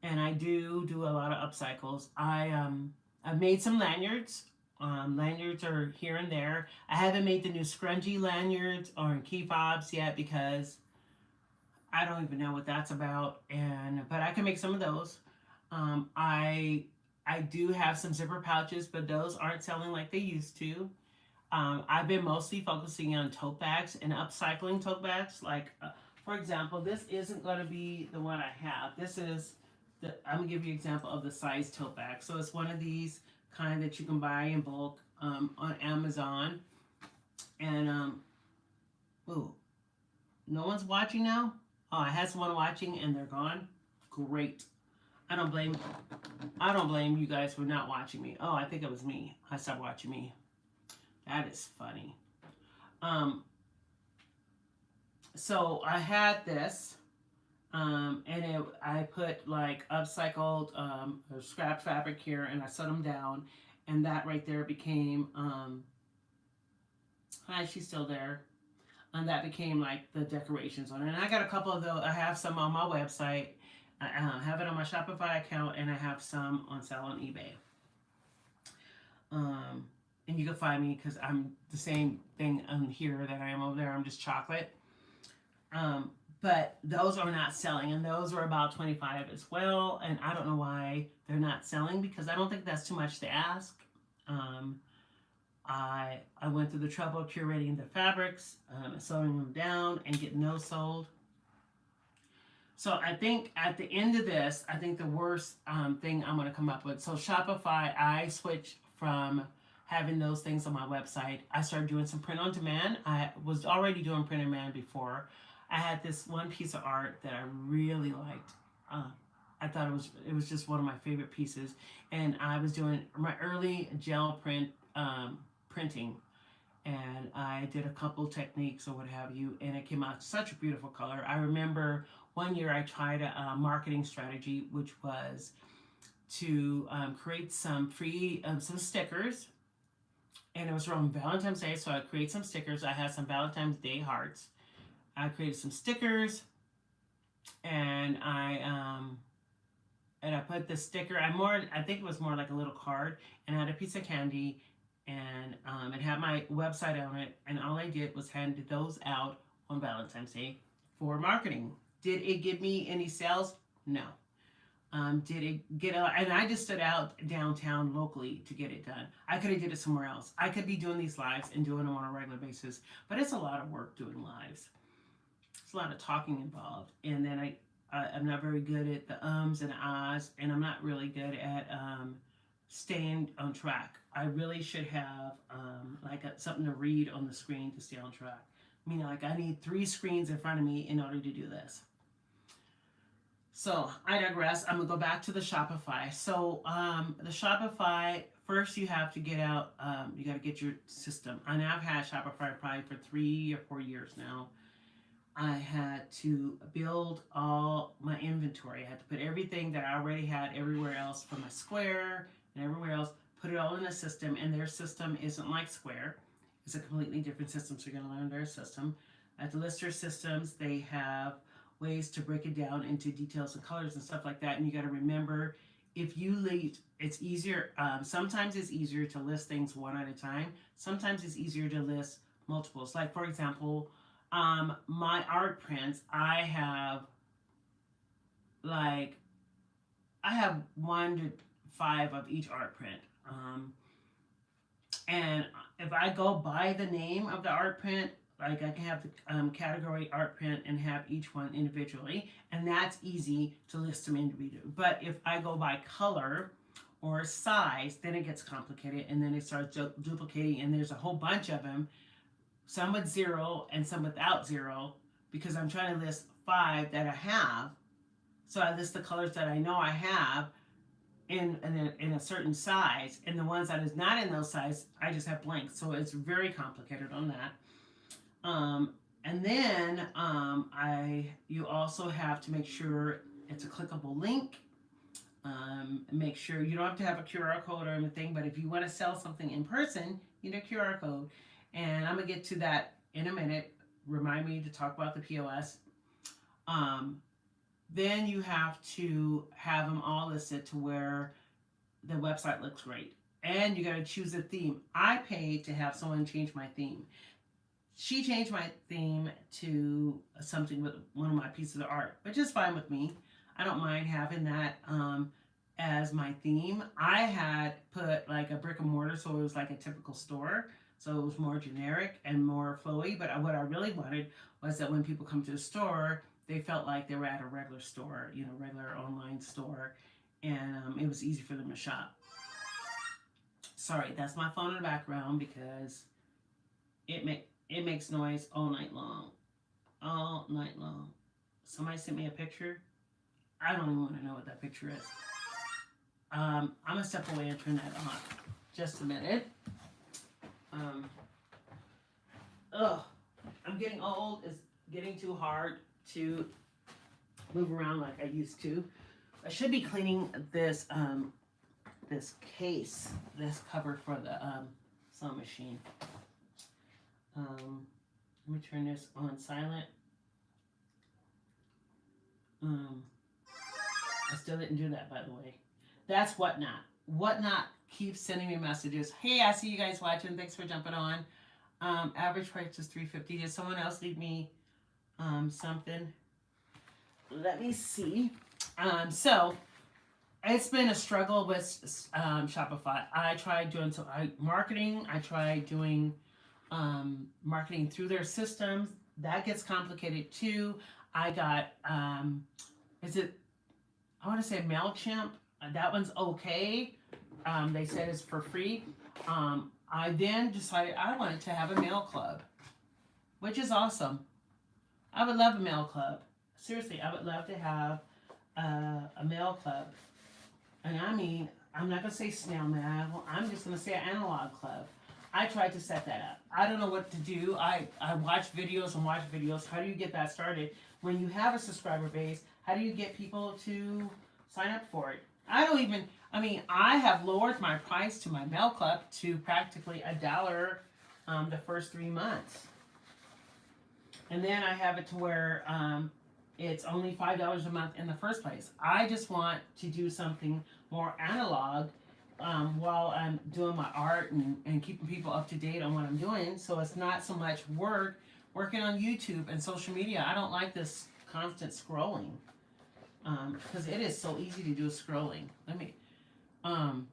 And I do a lot of upcycles. I've made some lanyards. Lanyards are here and there. I haven't made the new scrunchie lanyards or key fobs yet because I don't even know what that's about. But I can make some of those. I do have some zipper pouches, but those aren't selling like they used to. I've been mostly focusing on tote bags and upcycling tote bags. Like, for example, this isn't going to be the one I have. This is I'm gonna give you an example of the size tote bag. So it's one of these kind that you can buy in bulk on Amazon. And ooh, no one's watching now? Oh, I had someone watching and they're gone. Great. I don't blame you guys for not watching me. Oh, I think it was me. I stopped watching me. That is funny. So I had this. I put like upcycled scrap fabric here and I set them down and that right there became hi, she's still there, and that became like the decorations on it. And I got a couple of those. I have some on my website, I have it on my Shopify account, and I have some on sale on eBay. And you can find me because I'm the same thing here that I am over there. I'm just chocolate. But those are not selling, and those are about 25 as well. And I don't know why they're not selling because I don't think that's too much to ask. I went through the trouble of curating the fabrics, sewing them down, and getting those sold. So I think at the end of this, I think the worst thing I'm going to come up with. So Shopify, I switched from having those things on my website. I started doing some print on demand. I was already doing print on demand before. I had this one piece of art that I really liked. I thought it was just one of my favorite pieces. And I was doing my early gel printing. And I did a couple techniques or what have you. And it came out such a beautiful color. I remember one year I tried a marketing strategy, which was to create some free, some stickers. And it was around Valentine's Day, so I created some stickers. I had some Valentine's Day hearts. I created some stickers, and I put the sticker. I think it was more like a little card, and I had a piece of candy, and it had my website on it, and all I did was hand those out on Valentine's Day for marketing. Did it give me any sales? No. Did it get out? And I just stood out downtown locally to get it done. I could have did it somewhere else. I could be doing these lives and doing them on a regular basis, but it's a lot of work doing lives. It's a lot of talking involved, and then I'm not very good at the ums and ahs, and I'm not really good at staying on track. I really should have something to read on the screen to stay on track. Meaning, like, I need 3 screens in front of me in order to do this. So I digress. I'm gonna go back to the Shopify. So the Shopify, first you have to get out. You got to get your system. And I've had Shopify probably for 3 or 4 years now. I had to build all my inventory. I had to put everything that I already had everywhere else from my Square and everywhere else, put it all in a system, and their system isn't like Square. It's a completely different system, so you're going to learn their system. At the Lister systems, they have ways to break it down into details and colors and stuff like that, and you got to remember, if you list, it's easier, sometimes it's easier to list things one at a time. Sometimes it's easier to list multiples. Like, for example, my art prints, I have 1 to 5 of each art print. And if I go by the name of the art print, like I can have the category art print and have each one individually, and that's easy to list them individually. But if I go by color or size, then it gets complicated, and then it starts duplicating, and there's a whole bunch of them, some with 0 and some without 0, because I'm trying to list 5 that I have. So I list the colors that I know I have in a certain size, and the ones that is not in those size, I just have blanks. So it's very complicated on that. And then you also have to make sure it's a clickable link. Make sure you don't have to have a QR code or anything, but if you want to sell something in person, you need a QR code. And I'm going to get to that in a minute. Remind me to talk about the POS. Then you have to have them all listed to where the website looks great. And you got to choose a theme. I paid to have someone change my theme. She changed my theme to something with one of my pieces of art, which is fine with me. I don't mind having that as my theme. I had put like a brick and mortar, so it was like a typical store. So it was more generic and more flowy. But what I really wanted was that when people come to the store, they felt like they were at a regular store, regular online store. And it was easy for them to shop. Sorry, that's my phone in the background because it makes noise all night long. All night long. Somebody sent me a picture. I don't even want to know what that picture is. I'm going to step away and turn that off. Just a minute. I'm getting old. It's getting too hard to move around like I used to. I should be cleaning this this case, this cover for the sewing machine. Let me turn this on silent. I still didn't do that, by the way. That's Whatnot. Whatnot keeps sending me messages. Hey, I see you guys watching. Thanks for jumping on. Average price is $3.50. Did someone else leave me something? Let me see. So it's been a struggle with Shopify. I tried doing marketing. I tried doing marketing through their systems. That gets complicated too. I got I want to say MailChimp. That one's okay. They said it's for free. I then decided I wanted to have a mail club, which is awesome. I would love a mail club. Seriously, I would love to have a mail club. And I mean, I'm not going to say snail mail. I'm just going to say an analog club. I tried to set that up. I don't know what to do. I watch videos and watch videos. How do you get that started? When you have a subscriber base, how do you get people to sign up for it? I have lowered my price to my mail club to practically $1 the first 3 months. And then I have it to where it's only $5 a month in the first place. I just want to do something more analog while I'm doing my art and keeping people up to date on what I'm doing. So it's not so much working on YouTube and social media. I don't like this constant scrolling because it is so easy to do scrolling. Um,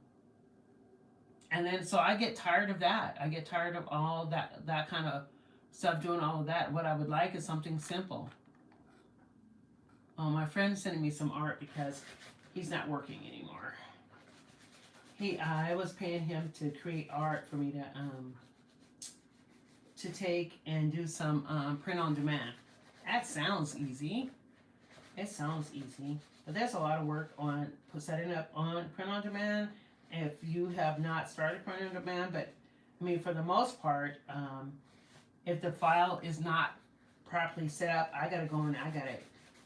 and then so I get tired of that. I get tired of all that kind of stuff, doing all of that. What I would like is something simple. Oh, my friend's sending me some art because he's not working anymore. I was paying him to create art for me to take and do some print on demand. That sounds easy. It sounds easy, but there's a lot of work on setting up on print on demand. If you have not started print on demand, but I mean, for the most part, if the file is not properly set up, I gotta go and I gotta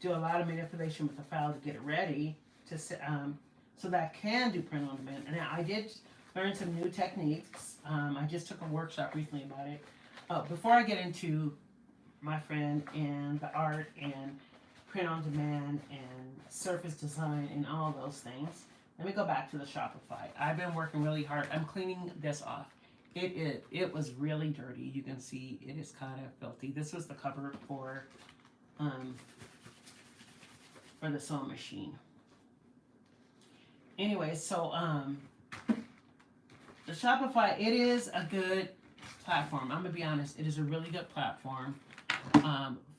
do a lot of manipulation with the file to get it ready to so that I can do print on demand. And I did learn some new techniques. I just took a workshop recently about it. Before I get into my friend and the art and print on demand and surface design and all those things, let me go back to the Shopify. I've been working really hard. I'm cleaning this off. It was really dirty. You can see it is kind of filthy. This was the cover for the sewing machine. Anyway, so the Shopify, it is a good platform. I'm gonna be honest, it is a really good platform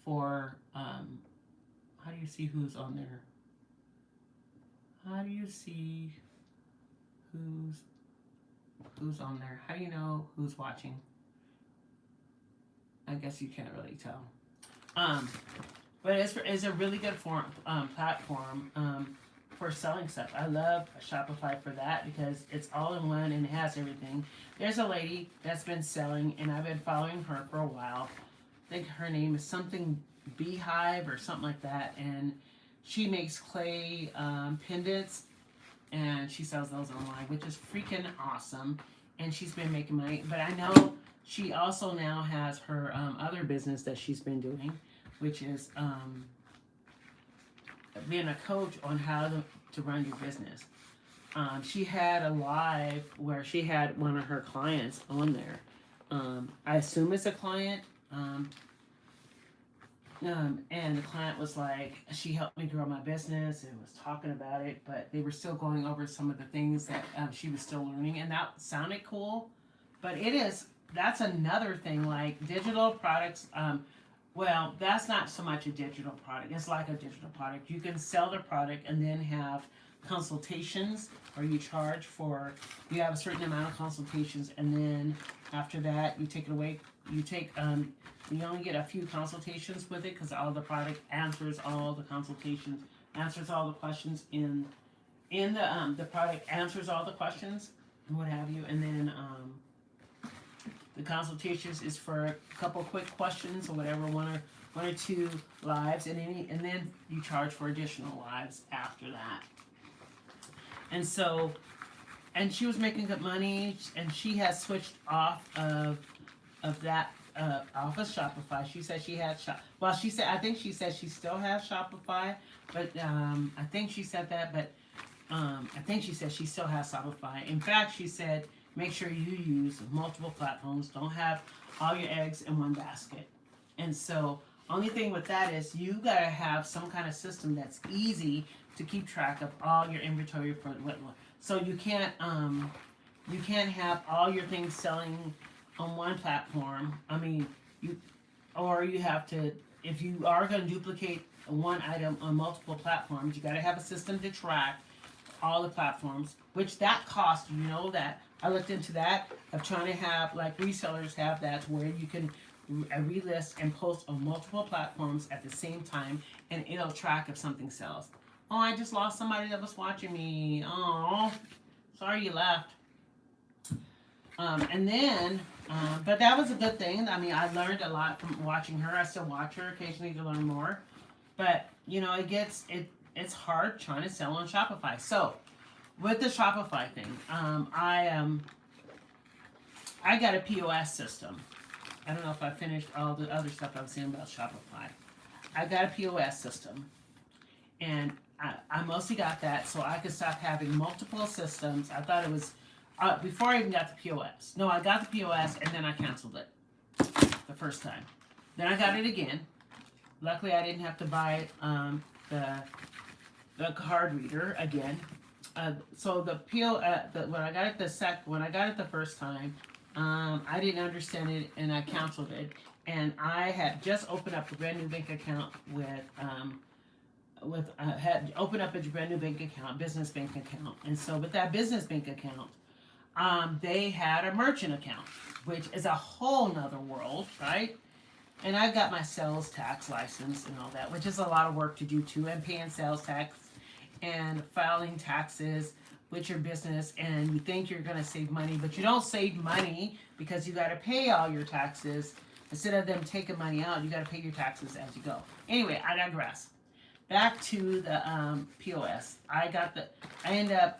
for how do you see who's on there? How do you see who's on there? How do you know who's watching? I guess you can't really tell. But it's a really good platform for selling stuff. I love Shopify for that because it's all in one and it has everything. There's a lady that's been selling, and I've been following her for a while. I think her name is something Beehive or something like that, and she makes clay pendants, and she sells those online, which is freaking awesome. And she's been making money. But I know she also now has her other business that she's been doing, which is being a coach on how to run your business. She had a live where she had one of her clients on there. I assume it's a client. And the client was like, she helped me grow my business and was talking about it, but they were still going over some of the things that she was still learning, and that sounded cool. But that's another thing, like digital products. Well, that's not so much a digital product. It's like a digital product. You can sell the product and then have consultations, or you charge for, you have a certain amount of consultations, and then after that, you take it away. You only get a few consultations with it because all the product answers all the consultations, answers all the questions in the product answers all the questions and what have you, and then the consultations is for a couple quick questions or whatever, one or two lives, and then you charge for additional lives after that. And so, and she was making good money, and she has switched off of that off of Shopify. She said she had I think she said she still has Shopify, but I think she said that, but I think she said she still has Shopify. In fact, she said make sure you use multiple platforms. Don't have all your eggs in one basket. And so, only thing with that is you gotta have some kind of system that's easy to keep track of all your inventory for what. So you can't have all your things selling on one platform. I mean, you have to, if you are going to duplicate one item on multiple platforms, you got to have a system to track all the platforms, which that costs, that. I looked into that, of trying to have, like resellers have that, where you can relist and post on multiple platforms at the same time, and it'll track if something sells. Oh, I just lost somebody that was watching me. Oh, sorry you left. And then, but that was a good thing. I mean, I learned a lot from watching her. I still watch her occasionally to learn more. But, it's hard trying to sell on Shopify. So, with the Shopify thing, I got a POS system. I don't know if I finished all the other stuff I was saying about Shopify. I got a POS system. And I mostly got that so I could stop having multiple systems. I thought it was before I even got the POS. No, I got the POS and then I canceled it the first time. Then I got it again. Luckily, I didn't have to buy the card reader again. So the when I got it when I got it the first time, I didn't understand it and I canceled it. And I had just opened up a brand new bank account had opened up a brand new bank account, business bank account. And so with that business bank account, they had a merchant account, which is a whole nother world, right? And I got my sales tax license and all that, which is a lot of work to do too, and paying sales tax and filing taxes with your business. And you think you're going to save money, but you don't save money because you got to pay all your taxes. Instead of them taking money out, you got to pay your taxes as you go. Anyway, I digress. Back to the POS. I ended up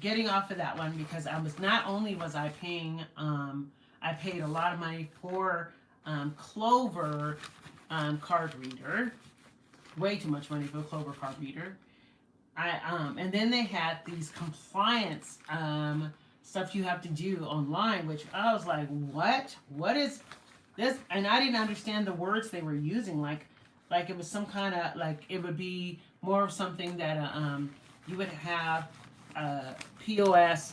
getting off of that one because not only was I paying, I paid a lot of money for Clover card reader, way too much money for a Clover card reader. And then they had these compliance stuff you have to do online, which I was like, what is this? And I didn't understand the words they were using, like it was some kind of, like it would be more of something that you would have a POS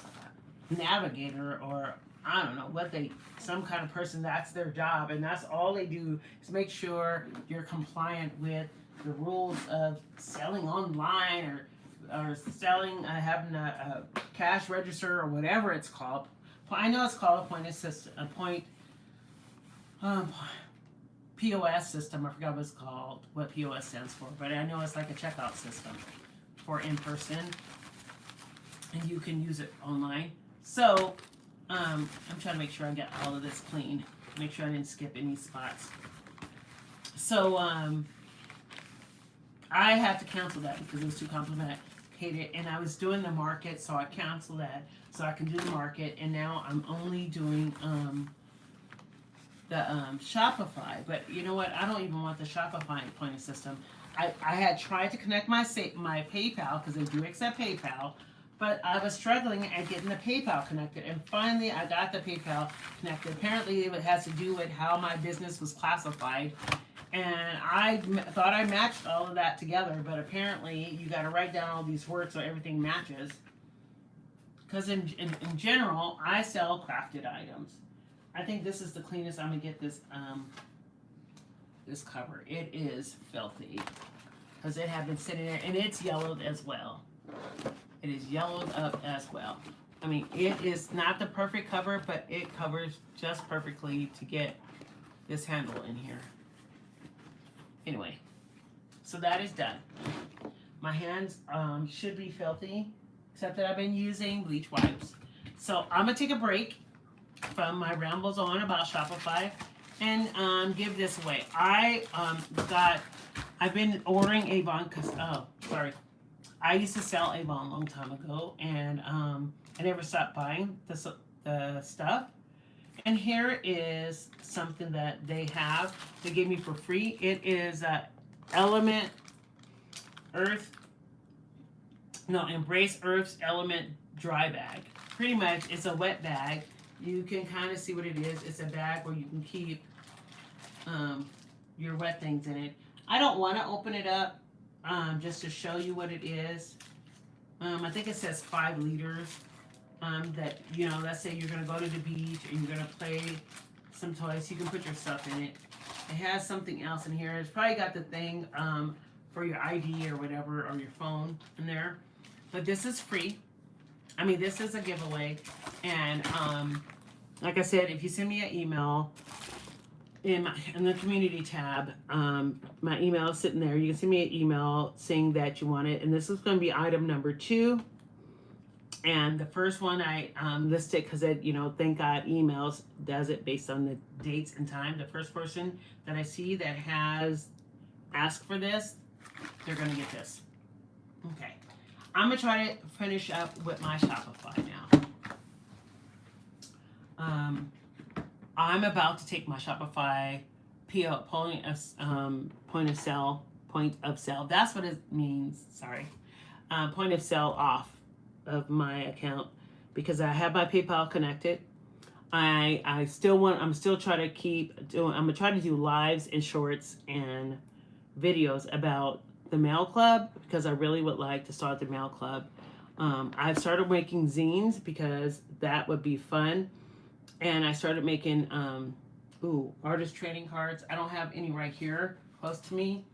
navigator, or I don't know some kind of person, that's their job, and that's all they do is make sure you're compliant with the rules of selling online or selling, having a cash register or whatever it's called. I know it's called a point of system, POS system. I forgot what it's called, what POS stands for, but I know it's like a checkout system for in person, and you can use it online. So I'm trying to make sure I get all of this clean, make sure I didn't skip any spots. So I had to cancel that because it was too complicated, and I was doing the market, so I canceled that so I can do the market, and now I'm only doing the Shopify. But you know what? I don't even want the Shopify point of system. I had tried to connect my PayPal, because they do accept PayPal, but I was struggling at getting the PayPal connected, and finally I got the PayPal connected. Apparently it has to do with how my business was classified, and I thought I matched all of that together, but apparently you got to write down all these words so everything matches. Because in general, I sell crafted items. I think this is the cleanest I'm gonna get this this cover. It is filthy because it had been sitting there, and it's yellowed as well. It is yellowed up as well. I mean, it is not the perfect cover, but it covers just perfectly to get this handle in here. Anyway, so that is done. My hands should be filthy, except that I've been using bleach wipes. So I'm gonna take a break from my rambles on about Shopify and give this away. I've been ordering Avon because, I used to sell Avon a long time ago, and I never stopped buying the stuff. And here is something that they gave me for free. It is Embrace Earth's Element dry bag. Pretty much, it's a wet bag. You can kind of see what it is. It's a bag where you can keep your wet things in it. I don't want to open it up just to show you what it is. I think it says 5 liters. That, let's say you're going to go to the beach and you're going to play some toys. You can put your stuff in it. It has something else in here. It's probably got the thing for your ID or whatever, or your phone in there. But this is free. I mean, this is a giveaway. And like I said, if you send me an email in the community tab, my email is sitting there. You can send me an email saying that you want it. And this is going to be item number 2. And the first one I listed because it, thank God emails does it based on the dates and time. The first person that I see that has asked for this, they're going to get this. Okay. I'm going to try to finish up with my Shopify now. I'm about to take my Shopify point of sale point of sale. That's what it means. Sorry. Point of sale off of my account because I have my PayPal connected. I'm still trying to keep doing, I'm gonna try to do lives and shorts and videos about the mail club because I really would like to start the mail club. I've started making zines because that would be fun. And I started making, artist trading cards. I don't have any right here close to me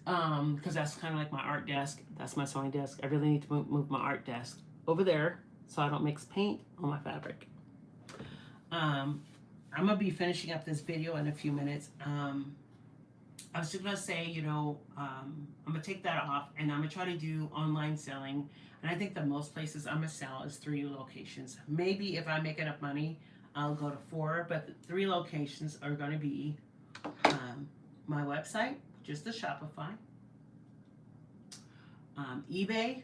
because that's kind of like my art desk. That's my sewing desk. I really need to move my art desk over there so I don't mix paint on my fabric. I'm gonna be finishing up this video in a few minutes. I was just gonna say, I'm gonna take that off and I'm gonna try to do online selling. And I think the most places I'm gonna sell is 3 locations. Maybe if I make enough money, I'll go to 4, but the 3 locations are gonna be my website, just the Shopify, eBay,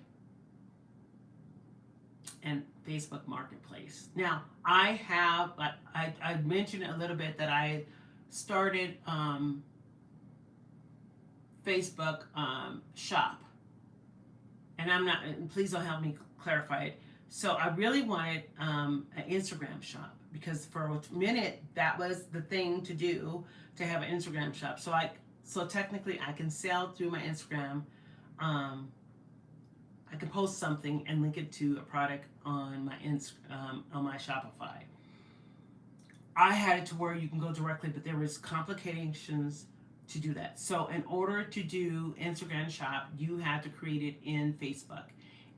and Facebook Marketplace. Now, I mentioned a little bit that I started Facebook shop, and please don't help me clarify it. So I really wanted an Instagram shop because for a minute that was the thing to do, to have an Instagram shop. So technically I can sell through my Instagram. I can post something and link it to a product on my Shopify. I had it to where you can go directly, but there was complications to do that. So in order to do Instagram shop, you had to create it in Facebook.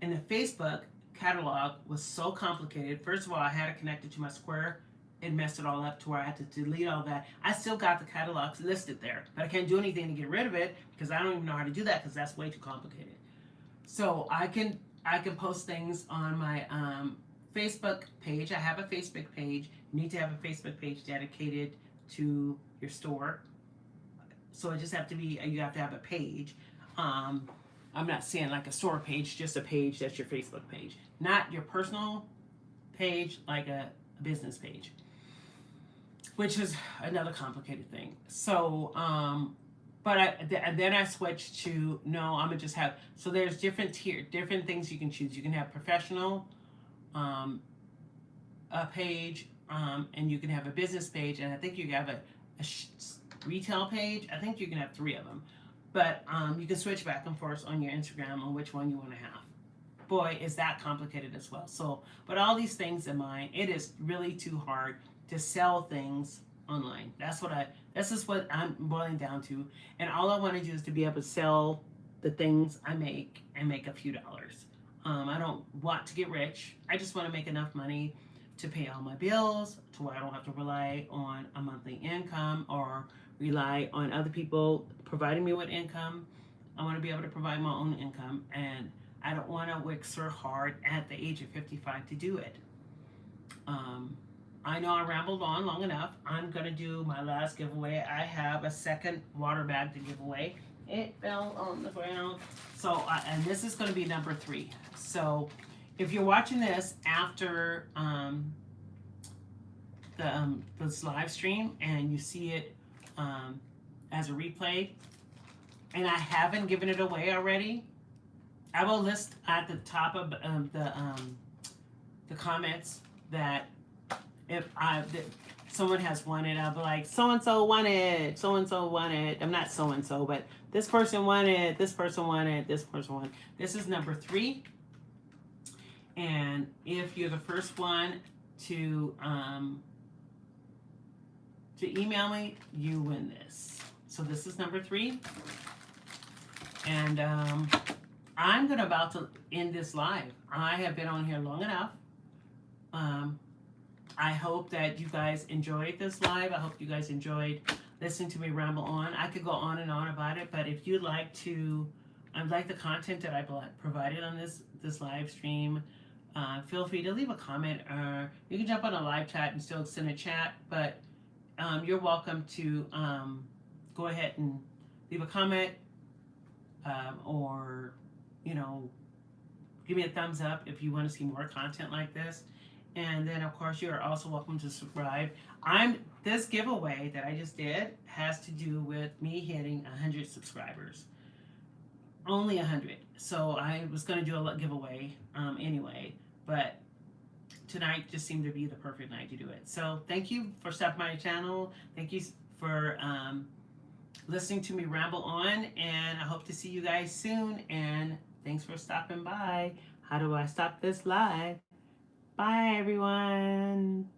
And the Facebook catalog was so complicated. First of all, I had it connected to my Square. It messed it all up to where I had to delete all that. I still got the catalogs listed there, but I can't do anything to get rid of it because I don't even know how to do that because that's way too complicated. So I can post things on my Facebook page. I have a Facebook page. You need to have a Facebook page dedicated to your store. So it just have to be, you have to have a page. I'm not saying like a store page, just a page that's your Facebook page. Not your personal page like a business page, which is another complicated thing. So, then I switched to, no, I'm gonna just have, so there's different things you can choose. You can have professional, a page, and you can have a business page, and I think you can have a retail page. I think you can have 3 of them, but you can switch back and forth on your Instagram on which one you want to have. Boy, is that complicated as well. So, but all these things in mind, it is really too hard to sell things online. This is what I'm boiling down to. And all I want to do is to be able to sell the things I make and make a few dollars. I don't want to get rich. I just want to make enough money to pay all my bills to where I don't have to rely on a monthly income or rely on other people providing me with income. I want to be able to provide my own income, and I don't want to work so hard at the age of 55 to do it. I know I rambled on long enough. I'm going to do my last giveaway. I have a second water bag to give away. It fell on the ground. So, and this is going to be number 3. So, if you're watching this after this live stream and you see it as a replay, and I haven't given it away already, I will list at the top of the comments that if someone has won it, I'll be like, so-and-so won it, so-and-so won it. I'm not so-and-so, but this person won it, this person won it, this person won. This is number 3. And if you're the first one to email me, you win this. So this is number 3. And I'm about to end this live. I have been on here long enough. I hope that you guys enjoyed this live. I hope you guys enjoyed listening to me ramble on. I could go on and on about it, but if you'd like to, like the content that I provided on this live stream, feel free to leave a comment, or you can jump on a live chat and still send a chat, but you're welcome to go ahead and leave a comment, or give me a thumbs up if you want to see more content like this. And then of course you're also welcome to subscribe. This giveaway that I just did has to do with me hitting 100 subscribers. only 100. So I was going to do a giveaway anyway, but tonight just seemed to be the perfect night to do it. So thank you for stopping by my channel. Thank you for listening to me ramble on, and I hope to see you guys soon. And thanks for stopping by. How do I stop this live? Bye, everyone.